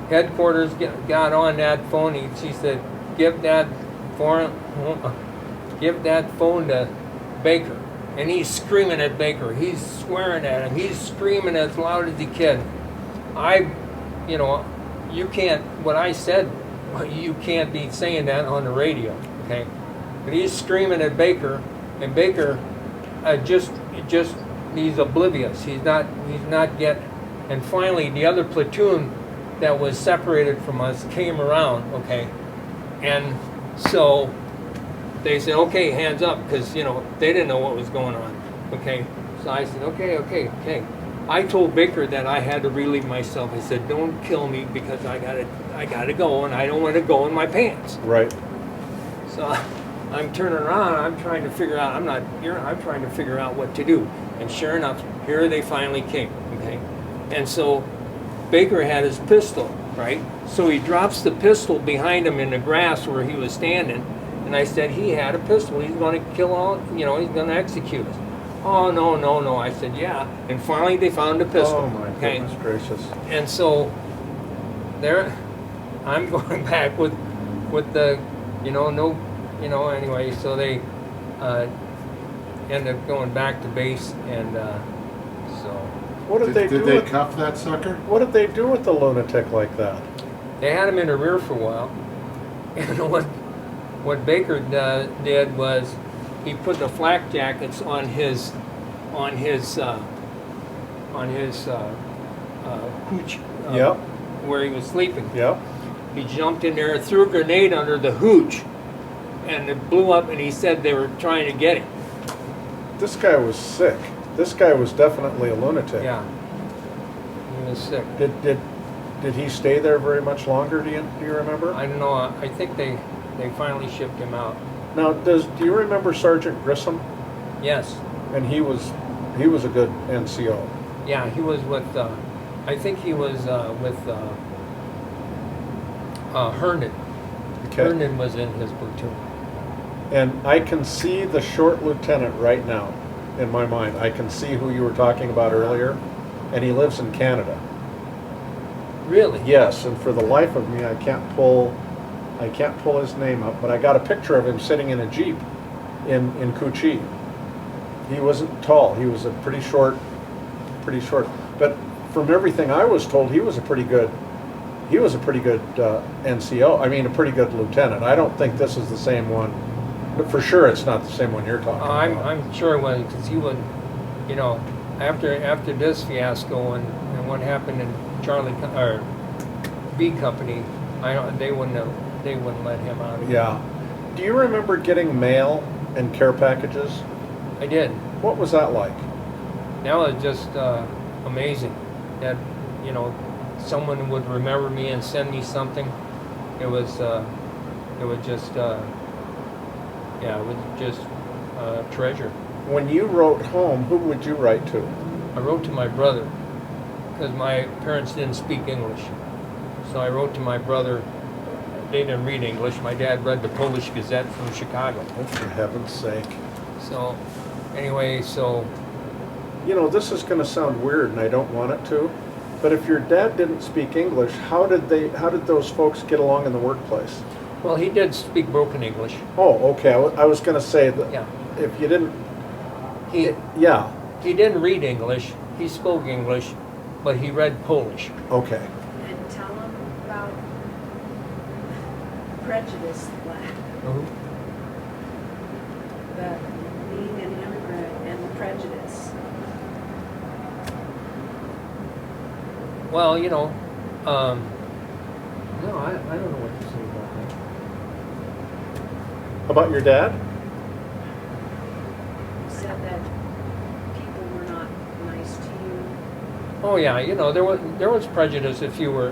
headquarters got on that phone. She said, give that phone to Baker. And he's screaming at Baker. He's swearing at him. He's screaming as loud as he can. You can't, what I said, you can't be saying that on the radio, okay? But he's screaming at Baker, and Baker he's oblivious. He's not yet. And finally, the other platoon that was separated from us came around, okay? And so they said, okay, hands up, because, they didn't know what was going on, okay? So I said, okay. I told Baker that I had to relieve myself. I said, don't kill me, because I gotta go, and I don't want to go in my pants. Right. So I'm turning around, I'm trying to figure out, I'm trying to figure out what to do. And sure enough, here they finally came, okay? And so Baker had his pistol, right? So he drops the pistol behind him in the grass where he was standing, and I said, he had a pistol, he's going to kill all, he's going to execute us. Oh, no, I said, yeah. And finally they found the pistol. Oh my goodness gracious. And so there, I'm going back with the, anyway, so they end up going back to base, and so. What did they do? Did they with, cuff that sucker? what did they do with the lunatic like that? They had him in the rear for a while, and what Baker did was he put the flak jackets on his hooch Yep. where he was sleeping. Yep. He jumped in there, threw a grenade under the hooch, and it blew up. And he said they were trying to get him. This guy was sick. This guy was definitely a lunatic. Yeah, he was sick. Did he stay there very much longer? Do you remember? I don't know. I think they finally shipped him out. Now, do you remember Sergeant Grissom? Yes. And he was a good NCO. Yeah, he was with. I think he was with Herndon. Okay. Herndon was in his platoon. And I can see the short lieutenant right now in my mind. I can see who you were talking about earlier, and he lives in Canada. Really? Yes, and for the life of me, I can't pull his name up, but I got a picture of him sitting in a Jeep in Cucci. He wasn't tall. He was a pretty short. But from everything I was told, he was a pretty good NCO. I mean, a pretty good lieutenant. I don't think this is the same one. But for sure, it's not the same one you're talking about. I'm sure it was, because he would, you know, after this fiasco and what happened in or B Company, they wouldn't let him out again. Yeah. Do you remember getting mail and care packages? I did. What was that like? That was just amazing. That, you know, someone would remember me and send me something. It was just treasure. When you wrote home, who would you write to? I wrote to my brother because my parents didn't speak English. So I wrote to my brother. They didn't read English. My dad read the Polish Gazette from Chicago. Oh, for heaven's sake. So anyway, You know, this is going to sound weird, and I don't want it to, but if your dad didn't speak English, how did those folks get along in the workplace? well, he did speak broken English. Oh, okay. I was going to say that Yeah. if you didn't, He didn't read English. He spoke English, but he read Polish. okay. And tell them about prejudice, the being an immigrant and the prejudice. Well, you know, no, I don't know what to say about that. About your dad? You said that people were not nice to you. Oh yeah, you know, there was prejudice if you were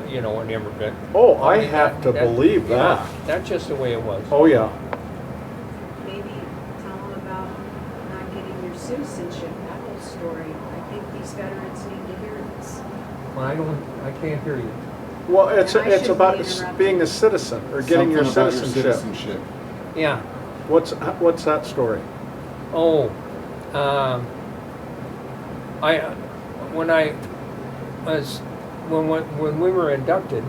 you know, an immigrant. Oh, I mean, have to believe you know, that. that's just the way it was. Oh, yeah. Maybe tell them about not getting your citizenship, that whole story. I think these veterans need to hear this. Well, I can't hear you. Well, it's And I shouldn't about be interrupted. being a citizen or getting your Something about citizenship. Yeah. What's that story? Oh, when we were inducted,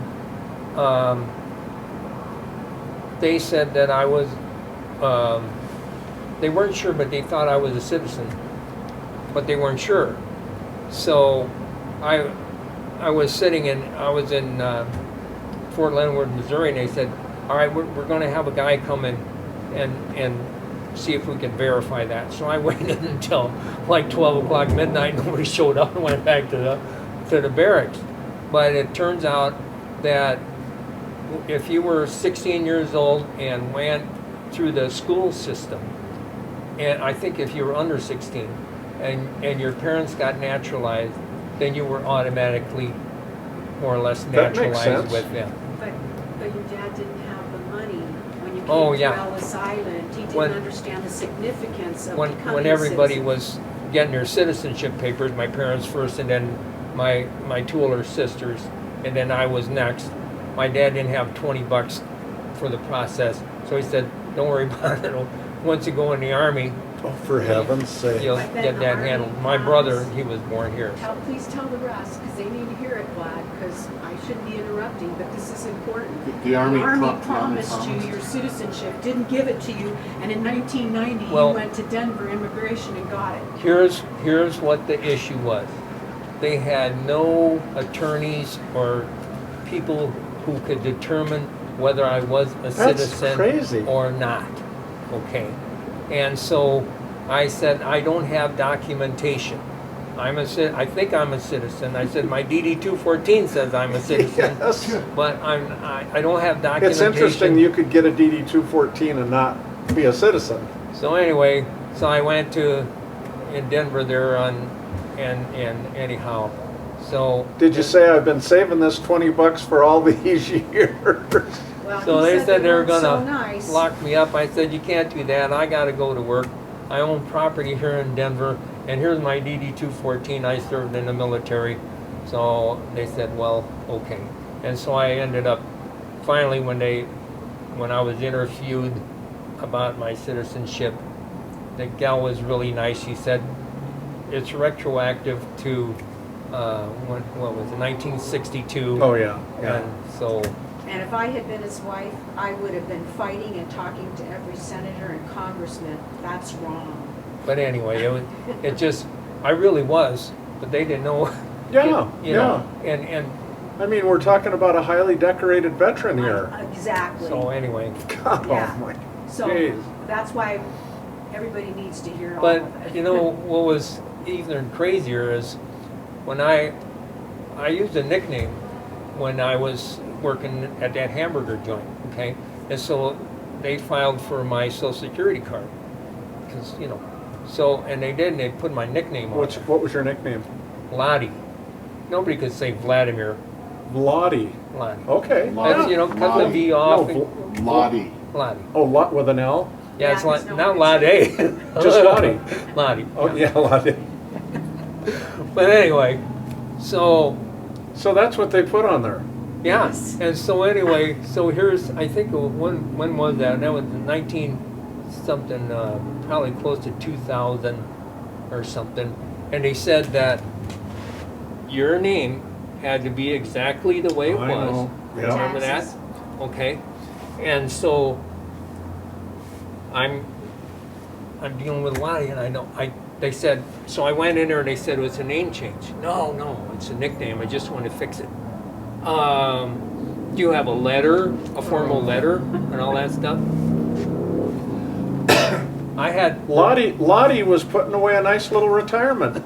they said that I was. They weren't sure, but they thought I was a citizen, but they weren't sure. So, I was in Fort Leonard, Missouri, and they said, "All right, we're going to have a guy come in and see if we can verify that." So I waited until like 12 o'clock midnight. Nobody showed up, and went back to the barracks. But it turns out that if you were 16 years old and went through the school system, and I think if you were under 16 and your parents got naturalized, then you were automatically more or less That makes naturalized sense. with them. But your dad didn't have the money when you came Oh, to yeah. Ellis Island. He didn't When- understand the significance of When becoming a everybody citizen. was getting their citizenship papers, my parents first, and then my two older sisters, and then I was next. My dad didn't have $20 for the process, so he said, "Don't worry about it. Once you go in the Army, Oh, for heaven's sake. you'll But then get that Army handled. My brother, promised- he was born here. Please tell the rest, because they need to hear it, Vlad, because I shouldn't be interrupting, but this is important. The Army promised you your citizenship, didn't give it to you, and in 1990, Well- you went to Denver Immigration and got it. Here's what the issue was. They had no attorneys or people who could determine whether I was a That's citizen crazy. or not. Okay. And so I said, I don't have documentation. I think I'm a citizen. I said, my DD-214 says I'm a citizen, Yes. but I don't have It's documentation. interesting you could get a DD-214 and not be a citizen. So anyway, so I went to in Denver there and anyhow, so Did you say I've been saving this $20 for all these years? Well, so he they said they were weren't gonna so nice. lock me up. I said you can't do that. I got to go to work. I own property here in Denver, and here's my DD-214. I served in the military, so they said, well, okay. And so I ended up finally when I was interviewed about my citizenship, the gal was really nice. She said it's retroactive to what was it, 1962. Oh, yeah, yeah. And so And if I had been his wife, I would have been fighting and talking to every senator and congressman. That's wrong. but anyway, it just I really was, but they didn't know. Yeah, you know, and I mean, we're talking about a highly decorated veteran here. Exactly. so anyway. God, Yeah. oh my, So jeez. that's why everybody needs to hear all of But it. you know what was even crazier is when I used a nickname when I was working at that hamburger joint, okay? And so they filed for my social security card, because, you know, so, and they did, and they put my nickname on it, What was your nickname? Lottie. Nobody could say Vladimir Lottie. Lottie. Okay. Lottie. That's, you know, cut the Lottie. V off. No, and- Lottie. Lottie. Oh, lot with an L? Yeah, Yeah, it's 'cause like, no not one Lottie. Just Lottie. Lottie. Oh, yeah, Lottie. But anyway, so, So that's what they put on there. yeah, Yes. and so anyway, so here's, I think, when was that? That was 19 something, probably close to 2000 or something. And they said that your name had to be exactly the way it I was. know. Yeah. Remember that? Taxes. Okay. And so I'm dealing with Lottie, and they said, so I went in there and they said, well, it's a name change. No, it's a nickname. I just want to fix it. Do you have a letter, a formal letter, and all that stuff? I had, Lottie was putting away a nice little retirement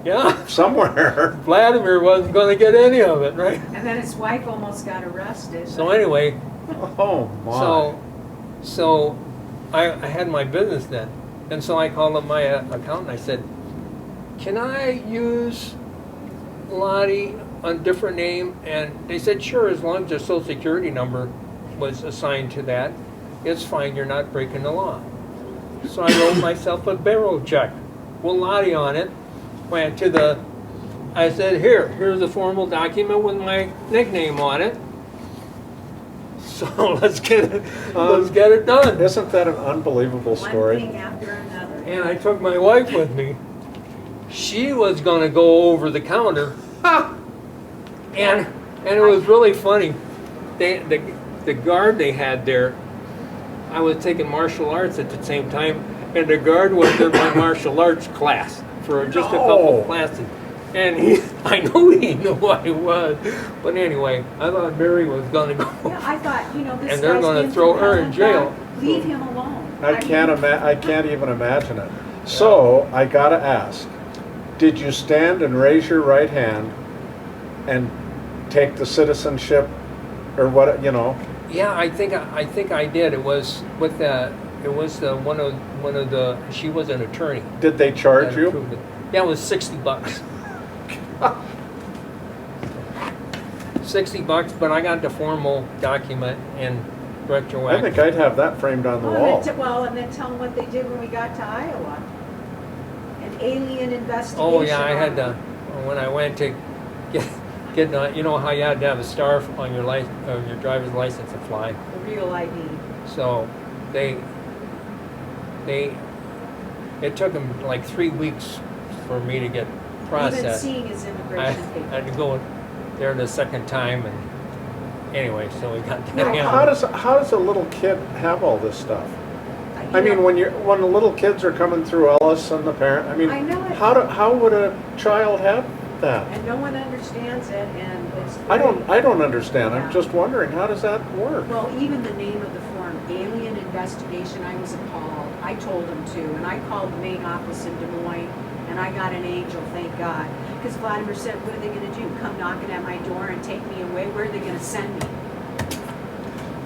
yeah, somewhere. Vladimir wasn't going to get any of it, right? And then his wife almost got arrested. So anyway, Oh, my. so I had my business then. And so I called up my accountant. I said, can I use Lottie on a different name? And they said, sure, as long as your social security number was assigned to that, it's fine, you're not breaking the law. So I wrote myself a barrel check with Lottie on it. Went to I said, here's a formal document with my nickname on it. So let's get it done. Isn't that an unbelievable One story? thing after another. And I took my wife with me. She was going to go over the counter, and it was really funny. The guard they had there, I was taking martial arts at the same time, and the guard was in my martial arts class for just a couple No. classes. And I know he knew who I was, but anyway, I thought Mary was going to go. Yeah, I thought, this And they're guy's gonna been throw through her hell in and jail. back. Leave him alone. I can't even imagine it. So I gotta ask, did you stand and raise your right hand and take the citizenship or what, Yeah, I think I did. It was with one of the she was an attorney. did they charge that you? approved it. Yeah, it was $60. $60, but I got the formal document in I retroactive. think I'd have that framed on the wall. And then tell them what they did when we got to Iowa. An alien investigation. Oh yeah, I had on to them. when I went to get you know how you had to have a star on your your driver's license to fly. The real ID. So they it took him like 3 weeks for me to get Even processed. seeing his I immigration had papers. to go there the second time, and anyway, so we got that Now, handled. how does a little kid have all this stuff? You I mean, know, when the little kids are coming through Ellis and the parent, I mean, I know it. how would a child have that? And no one understands it, and it's. I don't understand. Yeah. I'm just wondering, how does that work? Well, even the name of the form, alien investigation, I was appalled. I told them to, and I called the main office in Des Moines, and I got an angel, thank God. Because Vladimer said, what are they gonna do? Come knocking at my door and take me away? Where are they gonna send me?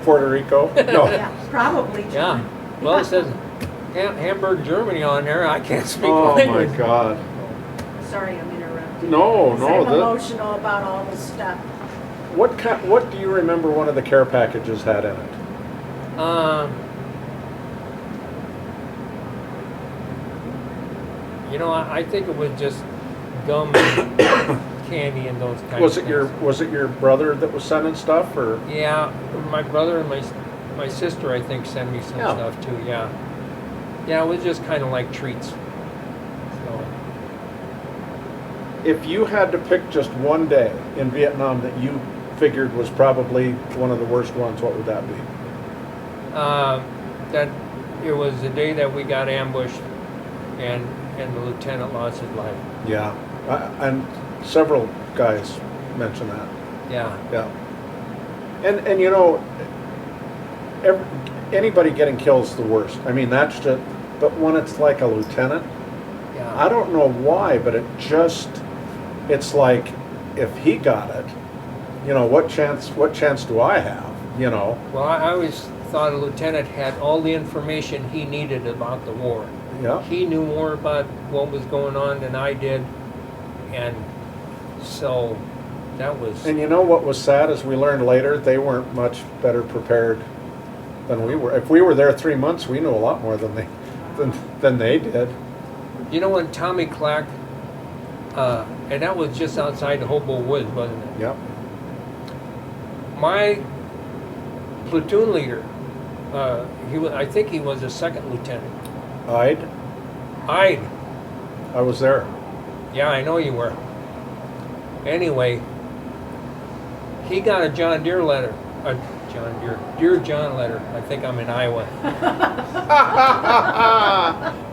Puerto Rico? No. Yeah, probably, Yeah. John. Well, it says Hamburg, Germany on there. I can't speak Oh my language. God. Sorry, I'm interrupting. No, I'm no. emotional about all this stuff. What do you remember one of the care packages had in it? You know, I think it was just gum and candy and those kinds Was of it things. was it your brother that was sending stuff, or? Yeah, my brother and my sister, I think, sent me some Yeah. stuff too. Yeah, yeah, it was just kind of like treats. So, If you had to pick just one day in Vietnam that you figured was probably one of the worst ones, what would that be? that it was the day that we got ambushed, and the lieutenant lost his life. Yeah, and several guys mentioned that. Yeah, Yeah, and you know, anybody getting killed is the worst. I mean, that's just. But when it's like a lieutenant, yeah. I don't know why, but it's like if he got it, you know, what chance do I have? You know? Well, I always thought a lieutenant had all the information he needed about the war. Yeah. He knew more about what was going on than I did, and so that was. And you know what was sad is we learned later they weren't much better prepared than we were. If we were there 3 months, we knew a lot more than they did. You know when Tommy Clack, and that was just outside the Hobo Woods, wasn't it? Yep. My platoon leader, I think he was a second lieutenant. I was there. Yeah, I know you were. Anyway, he got a John Deere letter, Dear John letter. I think I'm in Iowa.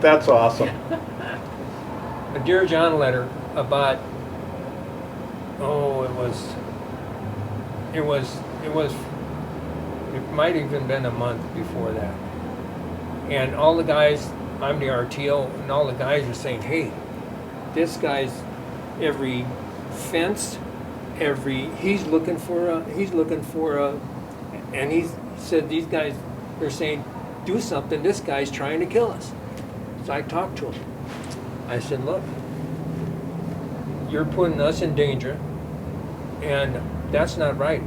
That's awesome. A Dear John letter about, it might have even been a month before that. And all the guys, I'm the RTO, and all the guys are saying, hey, this guy's every fence, he's looking for a, and he said, these guys, they're saying, do something, this guy's trying to kill us. So I talked to him. I said, look, you're putting us in danger, and that's not right.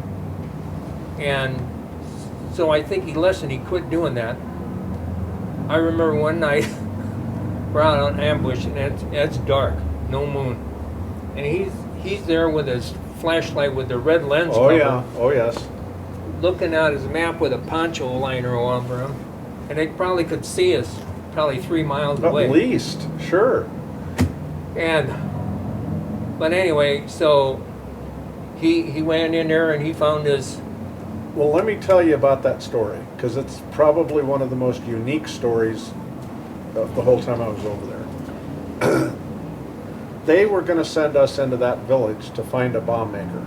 And so I think he listened, he quit doing that. I remember one night, we're out on ambush, and it's dark, no moon. And he's there with his flashlight with the red lens Oh cover, yeah. Oh yes. looking at his map with a poncho liner over him. And they probably could see us probably 3 miles away. At least, sure. But anyway, so he went in there and he found his. Well, let me tell you about that story, because it's probably one of the most unique stories of the whole time I was over there. They were going to send us into that village to find a bomb maker.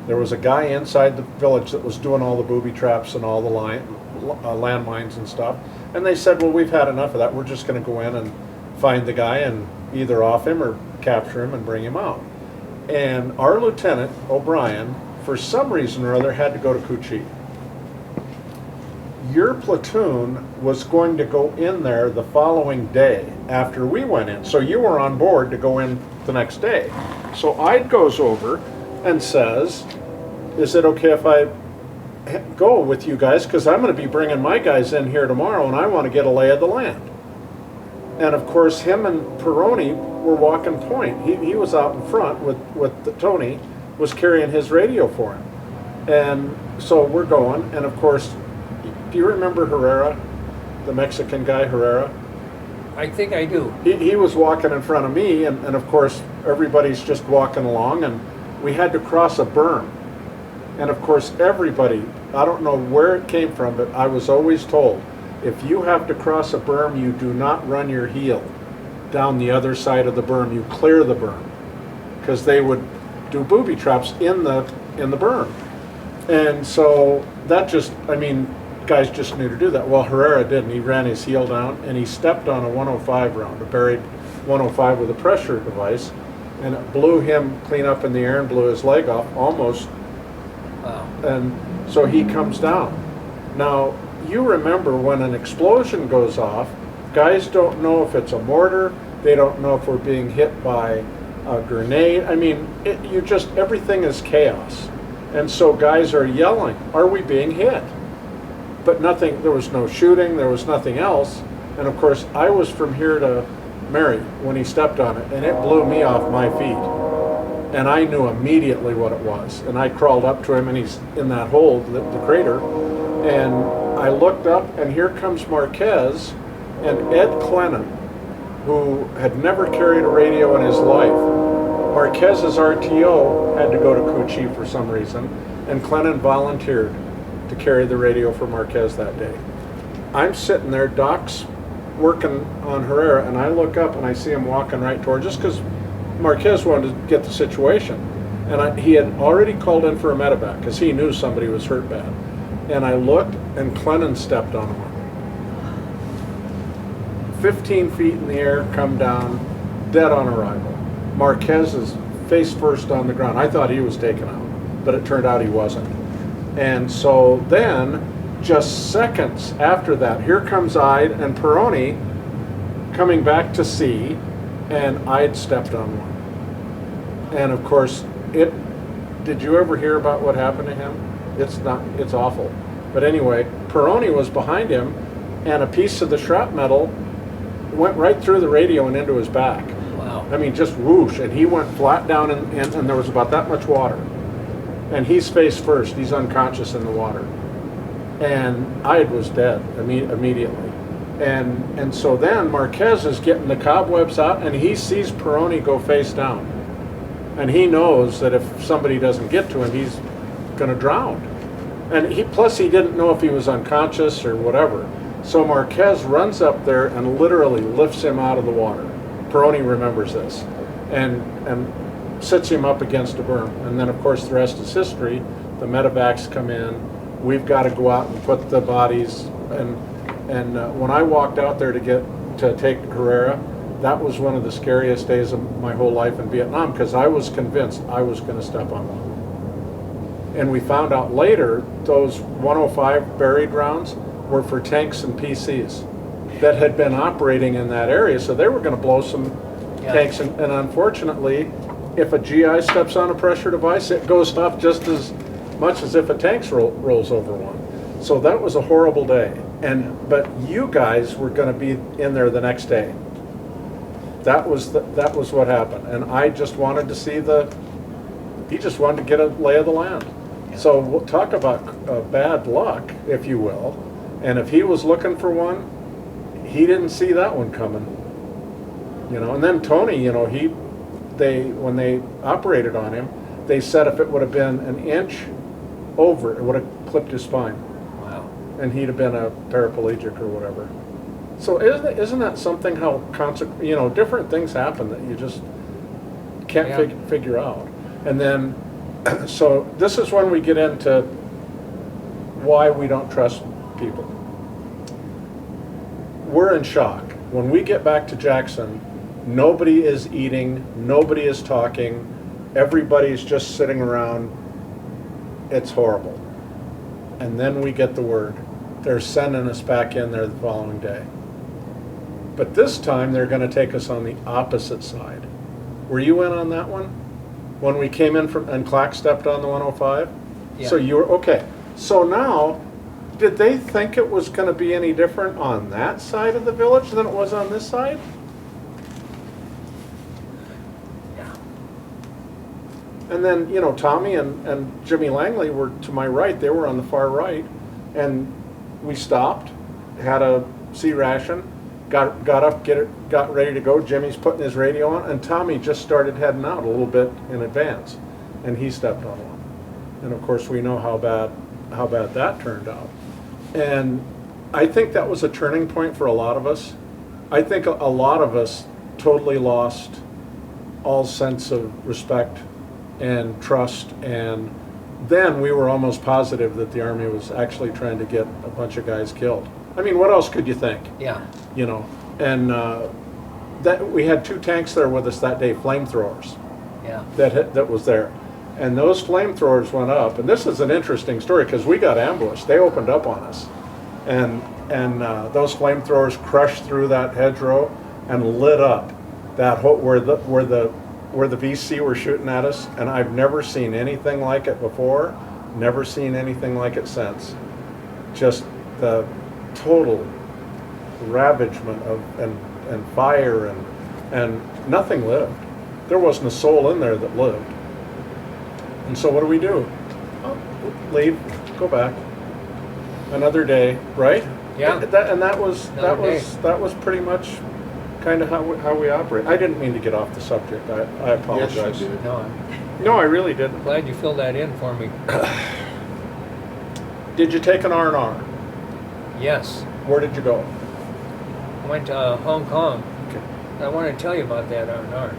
There was a guy inside the village that was doing all the booby traps and all the landmines and stuff. And they said, well, we've had enough of that. We're just going to go in and find the guy and either off him or capture him and bring him out. And our lieutenant, O'Brien, for some reason or other, had to go to Cu-Chi. Your platoon was going to go in there the following day after we went in. So you were on board to go in the next day. So Ide goes over and says, is it okay if I go with you guys? Because I'm going to be bringing my guys in here tomorrow and I want to get a lay of the land. And of course, him and Peroni were walking point. He was out in front with Tony, was carrying his radio for him. And so we're going, and of course, do you remember Herrera, the Mexican guy, Herrera? I think I do. He was walking in front of me, and of course, everybody's just walking along, and we had to cross a berm. And of course, everybody, I don't know where it came from, but I was always told, if you have to cross a berm, you do not run your heel down the other side of the berm. You clear the berm, because they would do booby traps in the berm. And so that just, I mean, guys just knew to do that. Well, Herrera didn't. He ran his heel down, and he stepped on a 105 round, a buried 105 with a pressure device, and it blew him clean up in the air and blew his leg off almost. Wow. And so he comes down. Now, you remember when an explosion goes off, guys don't know if it's a mortar, they don't know if we're being hit by a grenade. I mean, everything is chaos. And so guys are yelling, are we being hit? But nothing, there was no shooting, there was nothing else. And of course, I was from here to Mary when he stepped on it, and it blew me off my feet. And I knew immediately what it was. And I crawled up to him, and he's in that hole, the crater. And I looked up, and here comes Marquez and Ed Clennon, who had never carried a radio in his life. Marquez's RTO had to go to Coochie for some reason, and Clennon volunteered to carry the radio for Marquez that day. I'm sitting there, Doc's working on Herrera, and I look up and I see him walking right toward, just because Marquez wanted to get the situation. And he had already called in for a medevac, because he knew somebody was hurt bad. And I looked, and Clennon stepped on him. 15 feet in the air, come down, dead on arrival. Marquez is face first on the ground. I thought he was taken out, but it turned out he wasn't. And so then, just seconds after that, here comes Ide and Peroni coming back to see, and Ide stepped on one. And of course, did you ever hear about what happened to him? It's awful. But anyway, Peroni was behind him, and a piece of the shrapnel went right through the radio and into his back. Wow. I mean, just whoosh, and he went flat down, and there was about that much water. And he's face first, he's unconscious in the water. And Ide was dead immediately. And so then Marquez is getting the cobwebs out, and he sees Peroni go face down. And he knows that if somebody doesn't get to him, he's gonna drown. And plus he didn't know if he was unconscious or whatever. So Marquez runs up there and literally lifts him out of the water. Peroni remembers this, and sits him up against a berm. And then of course the rest is history. The medevacs come in. We've got to go out and put the bodies. And when I walked out there to take Herrera, that was one of the scariest days of my whole life in Vietnam, because I was convinced I was going to step on one. And we found out later those 105 buried rounds were for tanks and PCs that had been operating in that area, so they were going to blow some tanks. And unfortunately, if a GI steps on a pressure device, it goes off just as much as if a tank rolls over one. So that was a horrible day. But you guys were going to be in there the next day. That was what happened. And I just wanted to see he just wanted to get a lay of the land. Yeah. So we'll talk about bad luck, if you will. And if he was looking for one, he didn't see that one coming. And then Tony, when they operated on him, they said if it would have been an inch over, it would have clipped his spine. Wow. And he'd have been a paraplegic or whatever. So isn't that something how different things happen that you just can't figure out. And then, so this is when we get into why we don't trust people. We're in shock. When we get back to Jackson, nobody is eating, nobody is talking, everybody's just sitting around. It's horrible. And then we get the word. They're sending us back in there the following day. But this time they're going to take us on the opposite side. Were you in on that one? When we came in and Clack stepped on the 105? Yeah. So you were, okay. So now, did they think it was going to be any different on that side of the village than it was on this side? Yeah. And then, Tommy and Jimmy Langley were to my right. They were on the far right. And we stopped, had a sea ration, got up, got ready to go. Jimmy's putting his radio on, and Tommy just started heading out a little bit in advance, and he stepped on one. And of course, we know how bad that turned out. And I think that was a turning point for a lot of us. I think a lot of us totally lost all sense of respect and trust, and then we were almost positive that the Army was actually trying to get a bunch of guys killed. I mean, what else could you think? Yeah. You know, and that we had 2 tanks there with us that day, flamethrowers. Yeah. That was there, and those flamethrowers went up. And this is an interesting story because we got ambushed. They opened up on us, and those flamethrowers crushed through that hedgerow and lit up that whole where the VC were shooting at us. And I've never seen anything like it before. Never seen anything like it since. Just the total ravagement of and fire and nothing lived. There wasn't a soul in there that lived. And so what do we do? Oh, leave, go back. Another day, right? Yeah. That was pretty much kind of how we operate. I didn't mean to get off the subject. I apologize. Yes, you did. No, I'm No, I really didn't. glad you filled that in for me. Did you take an R&R? Yes. Where did you go? I went to Hong Kong. Okay. I want to tell you about that R&R.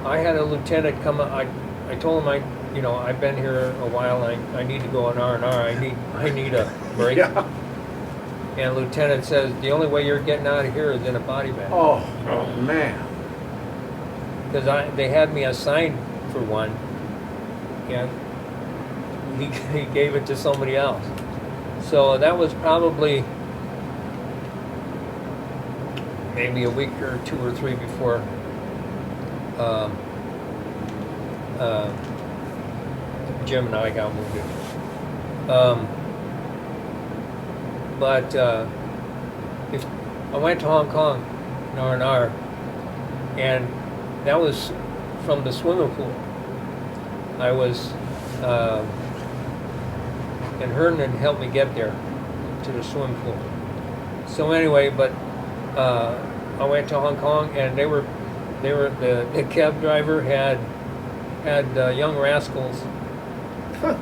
I had a lieutenant come. I told him I've been here a while. I need to go on R&R. I need a break. Yeah. And lieutenant says the only way you're getting out of here is in a body bag. Oh man. Because they had me assigned for one, and he gave it to somebody else. So that was probably maybe a week or 2 or 3 before Jim and I got wounded. But if I went to Hong Kong in R&R, and that was from the swimming pool. I was, and Herndon helped me get there to the swimming pool. So anyway, but I went to Hong Kong, and the cab driver had Young Rascals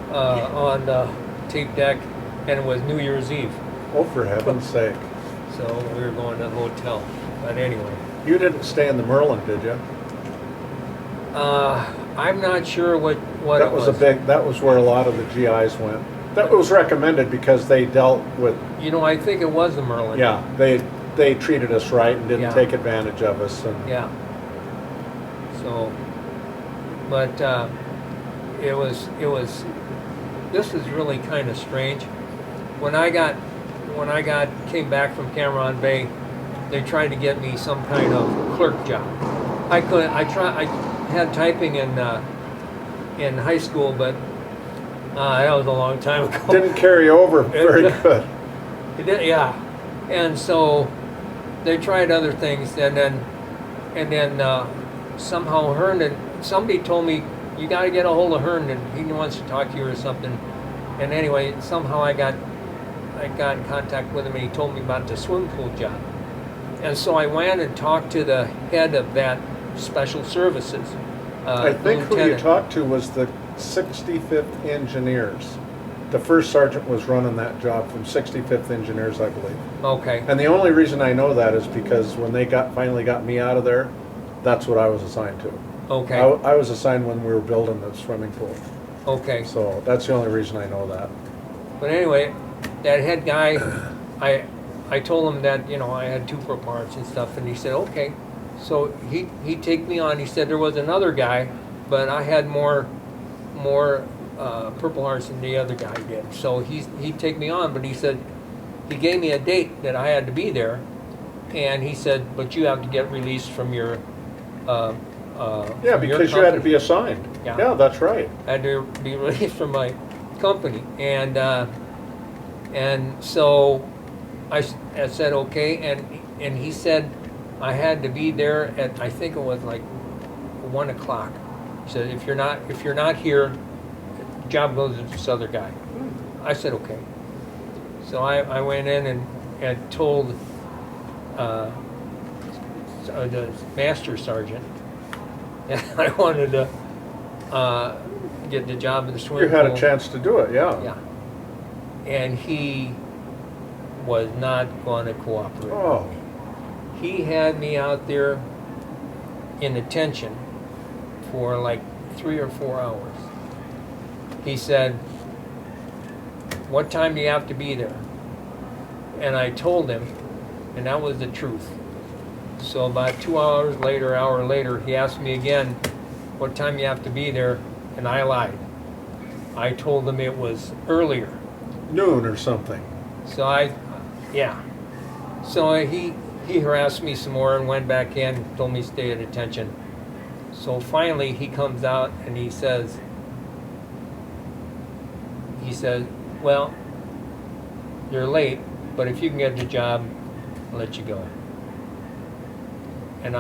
on the tape deck, and it was New Year's Eve. Oh, for heaven's sake. So we were going to the hotel. But anyway. You didn't stay in the Merlin, did you? I'm not sure what That it was was. that was where a lot of the GIs went. That was recommended because they dealt with, I think it was the Merlin. yeah, they treated us right and didn't Yeah. take advantage of us. And Yeah. So, but it was. This is really kind of strange. When I came back from Cameron Bay, they tried to get me some kind of clerk job. I couldn't. I had typing in high school, but that was a long time ago. didn't carry over very good. It did, yeah. And so they tried other things, and then somehow Herndon. Somebody told me you got to get a hold of Herndon. He wants to talk to you or something. And anyway, somehow I got in contact with him, and he told me about the swim pool job. And so I went and talked to the head of that special services. I think who you lieutenant. talked to was the 65th Engineers. The first sergeant was running that job from 65th Engineers, I believe. Okay. And the only reason I know that is because when they finally got me out of there, that's what I was assigned to. Okay. I was assigned when we were building the swimming pool. Okay. So that's the only reason I know that. But anyway, that head guy, I told him that I had 2 Purple Hearts and stuff, and he said okay. So he'd take me on. He said there was another guy, but I had more Purple Hearts than the other guy did. So he'd take me on, but he said he gave me a date that I had to be there, and he said, but you have to get released from your Yeah, from your because you had to company. be assigned. Yeah. Yeah, that's right. I had to be released from my company, and so I said okay, and he said I had to be there at, I think it was like 1 o'clock. He said if you're not here, job goes to this other guy. I said okay. So I went in, and told the master sergeant that I wanted to get the job in the swimming You pool. had a chance to do it, yeah. Yeah. And he was not going to cooperate. Oh, He had me out there in detention for like 3 or 4 hours. He said, "What time do you have to be there?" And I told him, and that was the truth. So about 2 hours later, hour later, he asked me again, "What time you have to be there?" And I lied. I told him it was earlier. noon or something. So So he harassed me some more and went back in, told me to stay at attention. So finally he comes out and he says, "Well, you're late, but if you can get the job, I'll let you go." And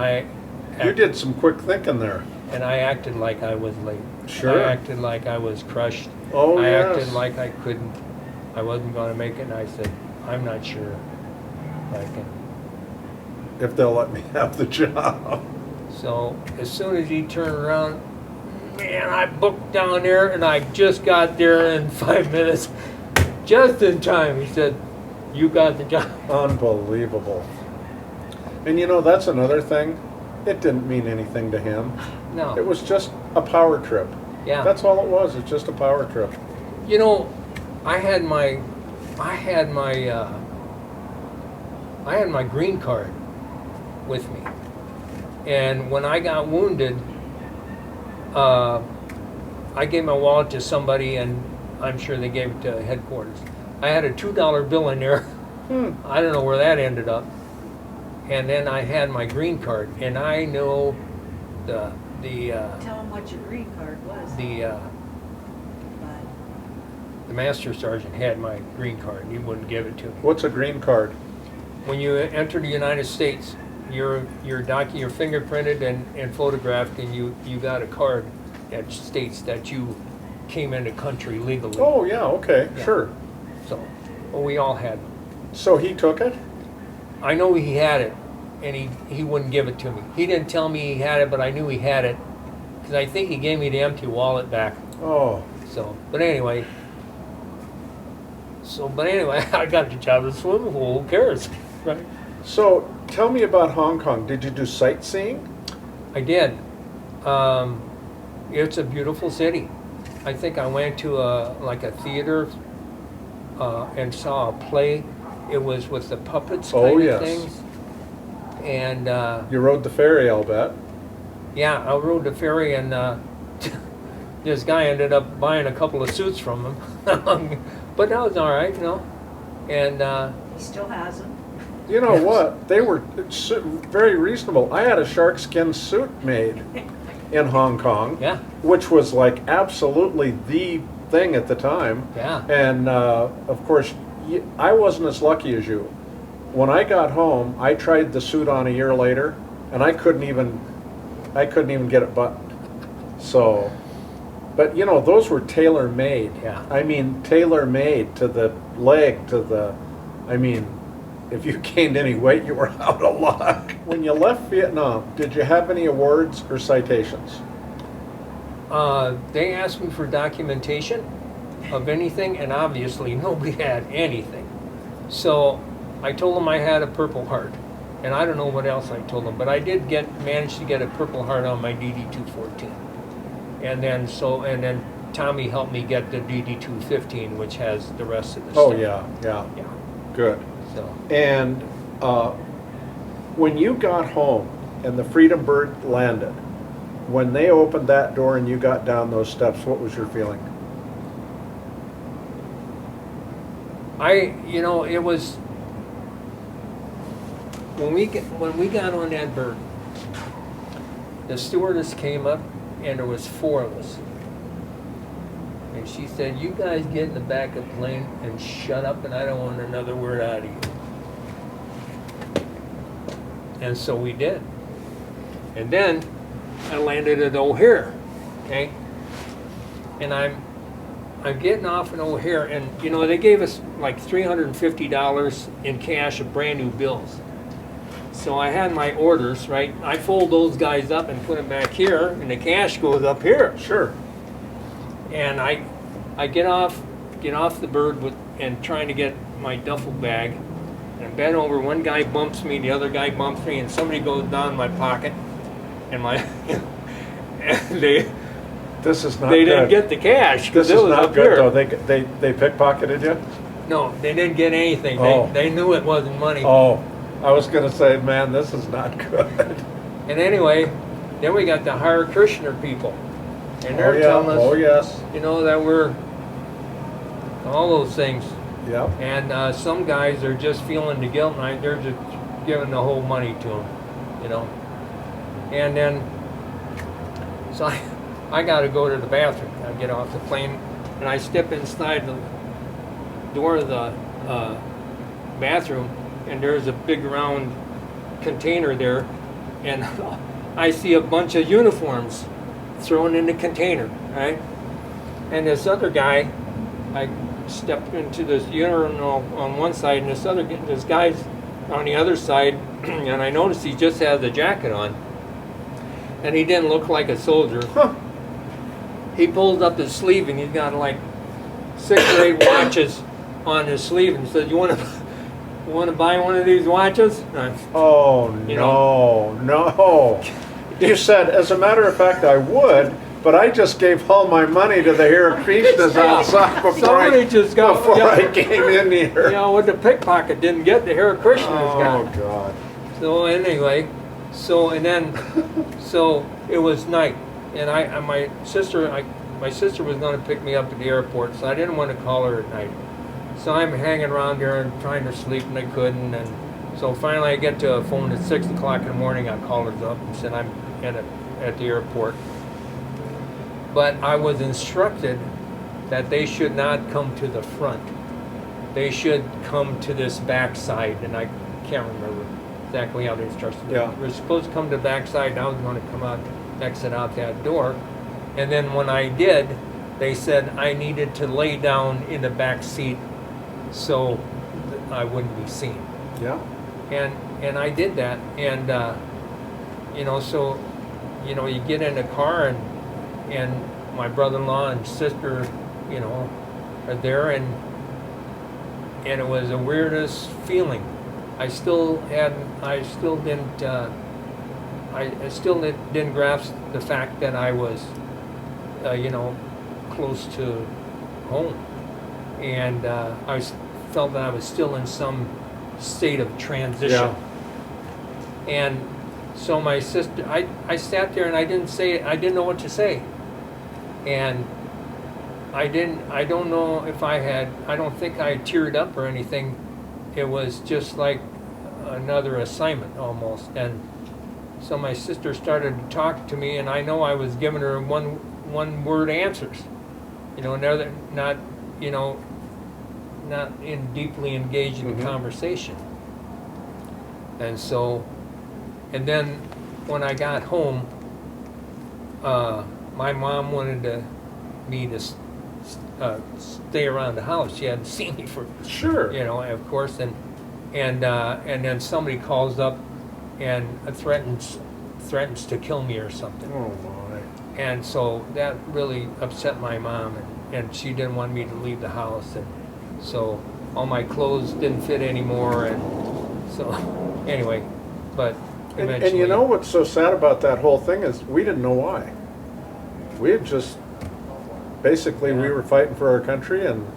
You did some quick thinking there. And I acted like I was late. Sure. I acted like I was crushed. Oh, I yes. acted like I wasn't going to make it, and I said, "I'm not sure if I can." If they'll let me have the job. So as soon as he turned around, man, I booked down there, and I just got there in 5 minutes, just in time. He said, "You got the job." Unbelievable. And you know, that's another thing. It didn't mean anything to him. No. It was just a power trip. Yeah. That's all it was. It's just a power trip. You know, I had my green card with me, and when I got wounded, I gave my wallet to somebody, and I'm sure they gave it to headquarters. I had a $2 bill in there. I don't know where that ended up. And then I had my green card, and I know the Tell them what your green card was. the master sergeant had my green card, and he wouldn't give it to me. What's a green card? When you enter the United States, you're fingerprinted and photographed, and you got a card that states that you came into country legally. Oh, yeah, okay, Yeah. sure. So, well, we all had. So he took it? I know he had it, and he wouldn't give it to me. He didn't tell me he had it, but I knew he had it, because I think he gave me the empty wallet back. Oh, So, but anyway, I got the job at the swimming pool. Who cares, right? so tell me about Hong Kong. Did you do sightseeing? I did. It's a beautiful city. I think I went to a theater and saw a play. It was with the puppets kind Oh, of yes. things. And You rode the ferry, I'll bet. yeah, I rode the ferry, and this guy ended up buying a couple of suits from him. But that was all right, you know. And He still has them. You know Yes. what? They were very reasonable. I had a sharkskin suit made in Hong Kong, yeah, which was like absolutely the thing at the time. yeah. And of course, I wasn't as lucky as you. When I got home, I tried the suit on a year later, and I couldn't even get it buttoned. So, but you know, those were tailor-made. Yeah. I mean, tailor-made to the leg, to the, I mean, if you gained any weight, you were out of luck. When you left Vietnam, did you have any awards or citations? They asked me for documentation of anything, and obviously nobody had anything. So I told them I had a Purple Heart, and I don't know what else I told them, but I did manage to get a Purple Heart on my DD-214, and then Tommy helped me get the DD-215, which has the rest of the Oh, stuff. yeah. Yeah. Good. So And when you got home and the Freedom Bird landed, when they opened that door and you got down those steps, what was your feeling? it was when we got on that bird, the stewardess came up, and there was 4 of us. And she said, "You guys get in the back of the plane and shut up, and I don't want another word out of you." And so we did. And then I landed at O'Hare, okay? And I'm getting off in O'Hare, and you know they gave us like $350 in cash of brand new bills. So I had my orders, right? I fold those guys up and put them back here, and the cash goes up here. Sure. And I get off the bird and trying to get my duffel bag, and I bend over. One guy bumps me, the other guy bumps me, and somebody goes down my pocket, and and This is not they good. didn't get the cash because This it is was not up good, here. though. They pickpocketed you? No, they didn't get anything. Oh. They knew it wasn't money. Oh, I was going to say, man, this is not good. And anyway, then we got the Hare Krishna people, and they're Oh, yeah. telling us, Oh, yes. you know, that we're all those things. Yep. And some guys are just feeling the guilt, and they're just giving the whole money to them, you know. And then, so I got to go to the bathroom. I get off the plane, and I step inside the door of the bathroom, and there's a big round container there, and I see a bunch of uniforms thrown in the container, right? And this other guy, I stepped into this urinal on one side, and this guy's on the other side, and I noticed he just has a jacket on, and he didn't look like a soldier. Huh. He pulls up his sleeve, and he's got like 6 or 8 watches on his sleeve, and said, "You want to buy one of these watches?" Oh, You no. You said, as a matter of fact, I would, but I just gave all my money to the Hare Krishnas outside before Somebody just got I came in here. You know, what the pickpocket didn't get, the Hare Krishnas Oh, got. God. So anyway, so it was night, and my sister was going to pick me up at the airport, so I didn't want to call her at night. So I'm hanging around there and trying to sleep, and I couldn't, and so finally I get to a phone at 6 o'clock in the morning. I called her up and said I'm at the airport. But I was instructed that they should not come to the front. They should come to this backside, and I can't remember exactly how the instructions were. Yeah. We were supposed to come to the backside, and I was going to come out, exit out that door. And then when I did, they said I needed to lay down in the back seat so I wouldn't be seen. Yeah. And I did that, and you know, so you know, you get in the car, and my brother-in-law and sister, you know, are there, and it was the weirdest feeling. I still didn't grasp the fact that I was, you know, close to home, and felt that I was still in some state of transition. Yeah. And so my sister, I sat there and I didn't know what to say. And I don't know if I don't think I teared up or anything. It was just like another assignment almost. And so my sister started to talk to me, and I know I was giving her one word answers. You know, not deeply engaged in the conversation. And then when I got home, my mom wanted me to stay around the house. She hadn't seen me for, Sure. you know, of course, and then somebody calls up and threatens to kill me or something. Oh, my. And so that really upset my mom, and she didn't want me to leave the house, and so all my clothes didn't fit anymore, and so anyway, but eventually. And you know what's so sad about that whole thing is we didn't know why. We had just, basically we were fighting for our country and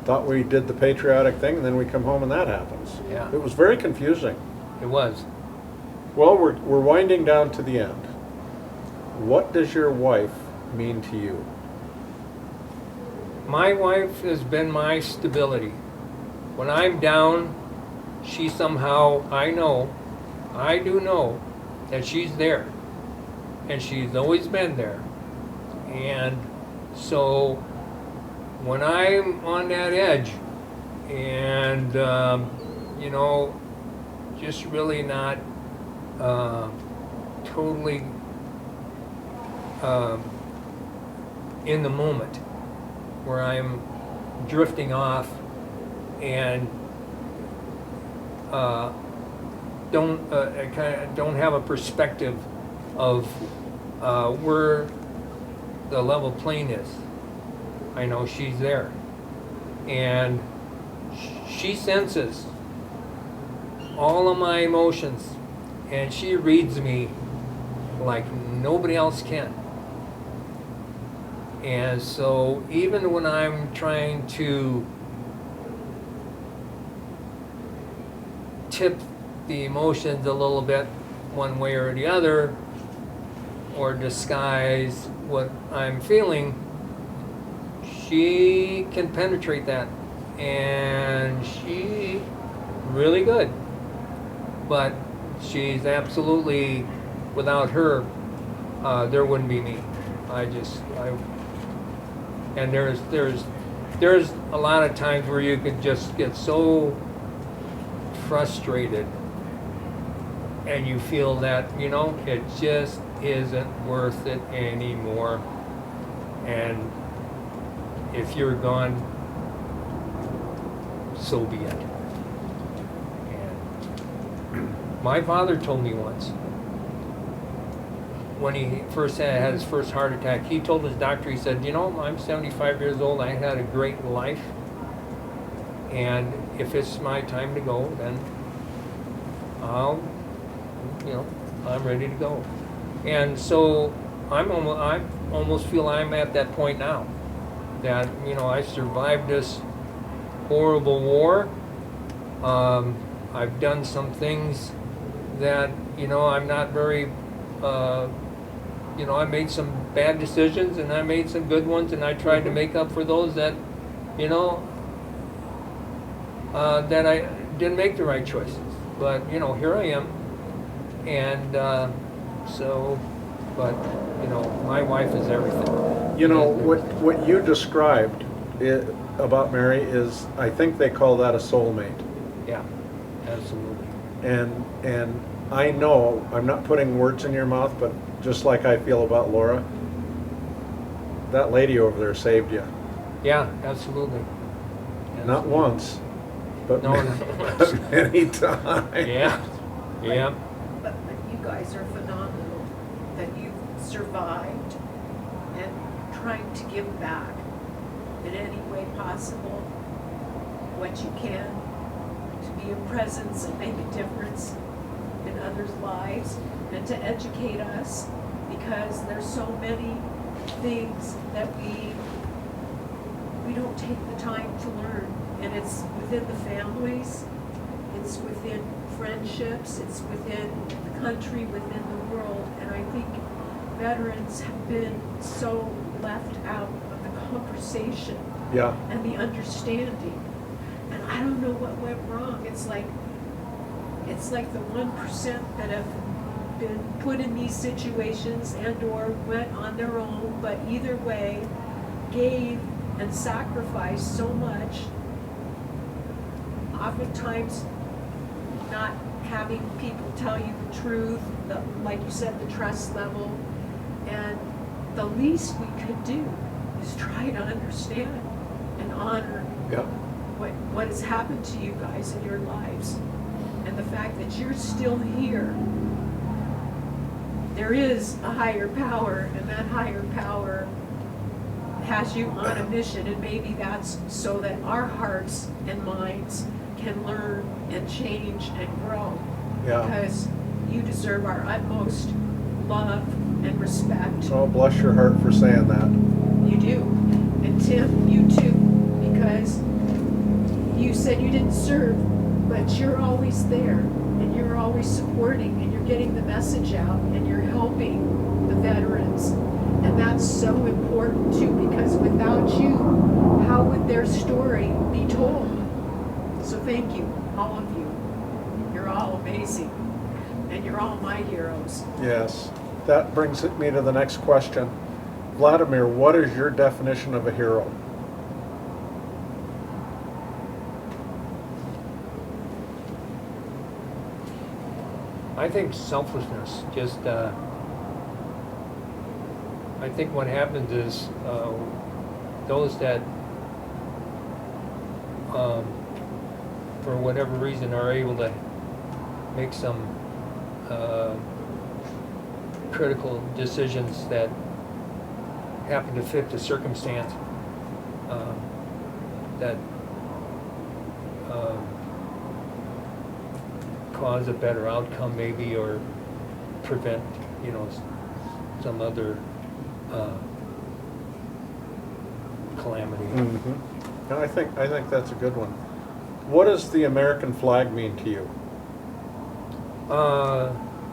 thought we did the patriotic thing, and then we come home and that happens. Yeah. It was very confusing. It was. Well, we're winding down to the end. What does your wife mean to you? My wife has been my stability. When I'm down, she somehow, I do know that she's there. And she's always been there. And so when I'm on that edge and, you know, just really not totally in the moment, where I'm drifting off and don't have a perspective of where the level plane is. I know she's there, and she senses all of my emotions, and she reads me like nobody else can. And so even when I'm trying to tip the emotions a little bit one way or the other, or disguise what I'm feeling, she can penetrate that, and she really good. But she's absolutely, without her, there wouldn't be me. And there's a lot of times where you could just get so frustrated, and you feel that, it just isn't worth it anymore. And if you're gone, so be it. And my father told me once, when he first had his first heart attack, he told his doctor, he said, I'm 75 years old, I had a great life, and if it's my time to go, then I'm ready to go. And so I almost feel I'm at that point now, that, I survived this horrible war. I've done some things that, I'm not very, I made some bad decisions, and I made some good ones, and I tried to make up for those that, that I didn't make the right choices. But, here I am. And my wife is everything. What you described about Mary is, I think they call that a soulmate. Yeah, absolutely. And I know, I'm not putting words in your mouth, but just like I feel about Laura, that lady over there saved you. Yeah, absolutely. Not once, but No, many times. Yeah, yeah. But you guys are phenomenal that you've survived and trying to give back in any way possible what you can to be a presence and make a difference in others' lives and to educate us, because there's so many things that we don't take the time to learn, and it's within the families, it's within friendships, it's within the country, within the world, and I think veterans have been so left out of the conversation Yeah. and the understanding. And I don't know what went wrong. It's like the 1% that have been put in these situations and or went on their own, but either way gave and sacrificed so much, oftentimes not having people tell you the truth, like you said, the trust level. And the least we could do is try to understand and honor Yeah. what has happened to you guys in your lives. And the fact that you're still here. There is a higher power, and that higher power has you on a mission, and maybe that's so that our hearts and minds can learn and change and grow. Yeah. Because you deserve our utmost love and respect. Oh, bless your heart for saying that. You do. And Tim, you too, because you said you didn't serve, but you're always there, and you're always supporting, and you're getting the message out, and you're helping the veterans. And that's so important too, because without you, how would their story be told? So thank you, all of you. You're all amazing, and you're all my heroes. Yes. That brings me to the next question. Vladimir, what is your definition of a hero? I think selflessness. Just, I think what happens is those that for whatever reason, are able to make some critical decisions that happen to fit the circumstance, that cause a better outcome maybe, or prevent, some other calamity. Mm-hmm. And I think that's a good one. What does the American flag mean to you?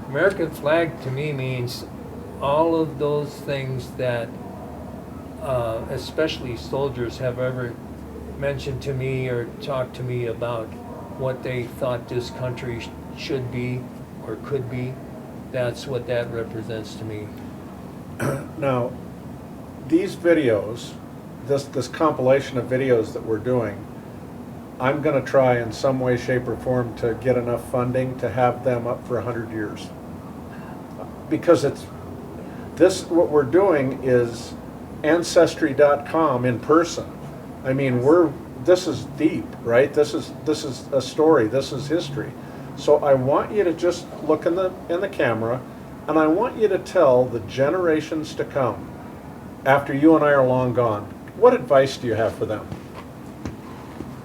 American flag to me means all of those things that especially soldiers have ever mentioned to me or talked to me about what they thought this country should be or could be. That's what that represents to me. Now, these videos, this compilation of videos that we're doing, I'm going to try in some way, shape, or form to get enough funding to have them up for 100 years. Because what we're doing is Ancestry.com in person. I mean, this is deep, right? This is a story, this is history. So I want you to just look in the camera, and I want you to tell the generations to come, after you and I are long gone, what advice do you have for them?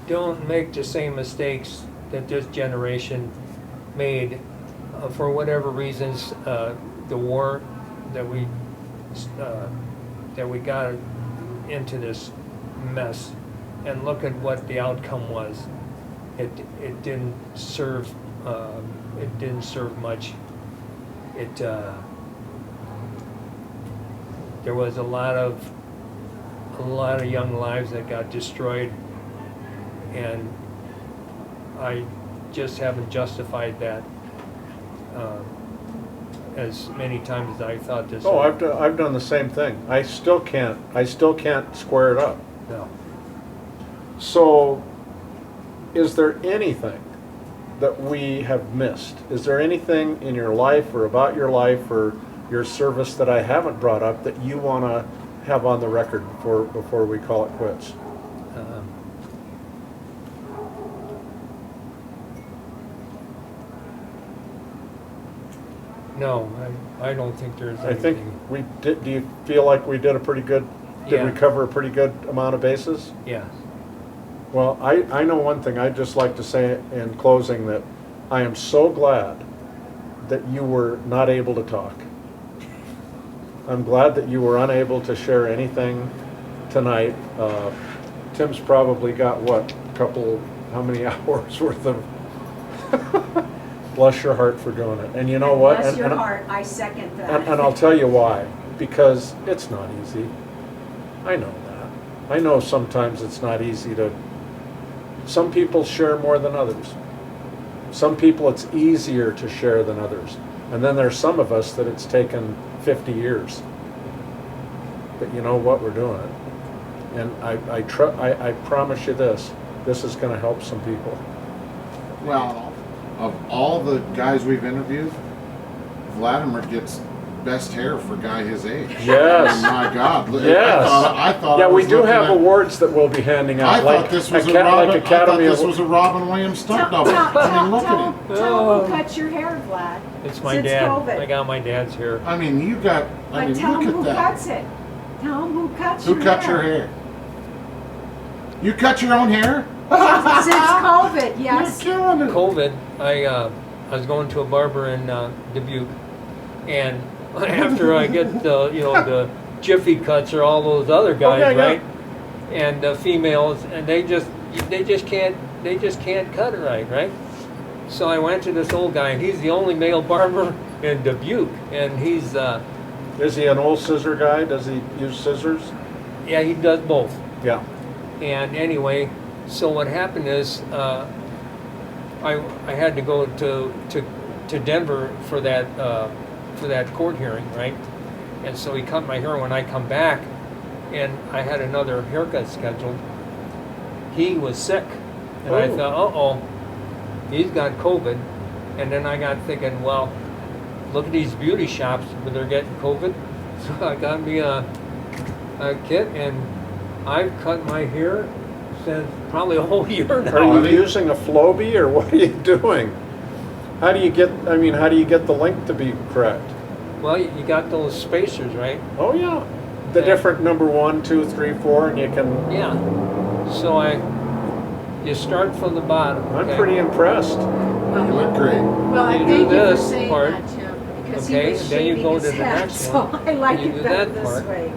Don't make the same mistakes that this generation made for whatever reasons. The war that we got into this mess, and look at what the outcome was. It didn't serve. It didn't serve much. There was a lot of young lives that got destroyed, and I just haven't justified that as many times as I thought this. Oh, I've done the same thing. I still can't square it up. No. So, is there anything that we have missed? Is there anything in your life or about your life or your service that I haven't brought up that you want to have on the record before we call it quits? No, I don't think there's I anything. think we did. Do you feel like we did a pretty good? Did we Yeah. cover a pretty good amount of bases? Yeah. Well, I know one thing. I'd just like to say in closing that I am so glad that you were not able to talk. I'm glad that you were unable to share anything tonight. Tim's probably got how many hours worth of bless your heart for doing it. And you know what? Bless your heart, I second that. And I'll tell you why. Because it's not easy. I know that. I know sometimes it's not easy to... Some people share more than others. Some people it's easier to share than others. And then there's some of us that it's taken 50 years. But you know what? We're doing it. And I promise you this is going to help some people. Well, of all the guys we've interviewed, Vladimer gets best hair for a guy his age. Yes. Oh my God. Yes. I thought Yeah, I we was do looking have at- awards that we'll be handing out. I thought this was a Robin. I thought this was a Robin Williams stunt double. I mean, look at him. Tell him who cut your hair, Vlad. It's my Since dad. COVID. I got my dad's hair. I mean, you got. I But mean, tell look him at who that. cuts it. Tell him who cuts Who your cut hair. your hair? You cut your own hair? Since COVID, yes. You're killing it. COVID, I was going to a barber in Dubuque, and after I get the Jiffy cuts or all those other guys, yeah, yeah. right, and females, and they just can't cut it right. So I went to this old guy, and he's the only male barber in Dubuque, and he's Is he an old scissor guy? Does he use scissors? yeah, he does both. Yeah. And anyway, so what happened is I had to go to Denver for that court hearing, right? And so he cut my hair. When I come back, and I had another haircut scheduled, he was sick, and I Oh. thought, he's got COVID. And then I got thinking, well, look at these beauty shops where they're getting COVID. So I got me a kit, and I've cut my hair since probably a whole year now. Are you they- using a Flowbee or what are you doing? How do you get, I mean, how do you get the link to be correct? Well, you got those spacers, right? Oh, yeah. The Yeah. different number 1, 2, 3, 4, and you can, Yeah. So you start from the bottom. I'm okay? pretty impressed. You look great. Well, I You do thank you for this saying part. that, Tim, because Because he Okay, was then you shaving go his to the head, next so one. I like You it do better that this part. way.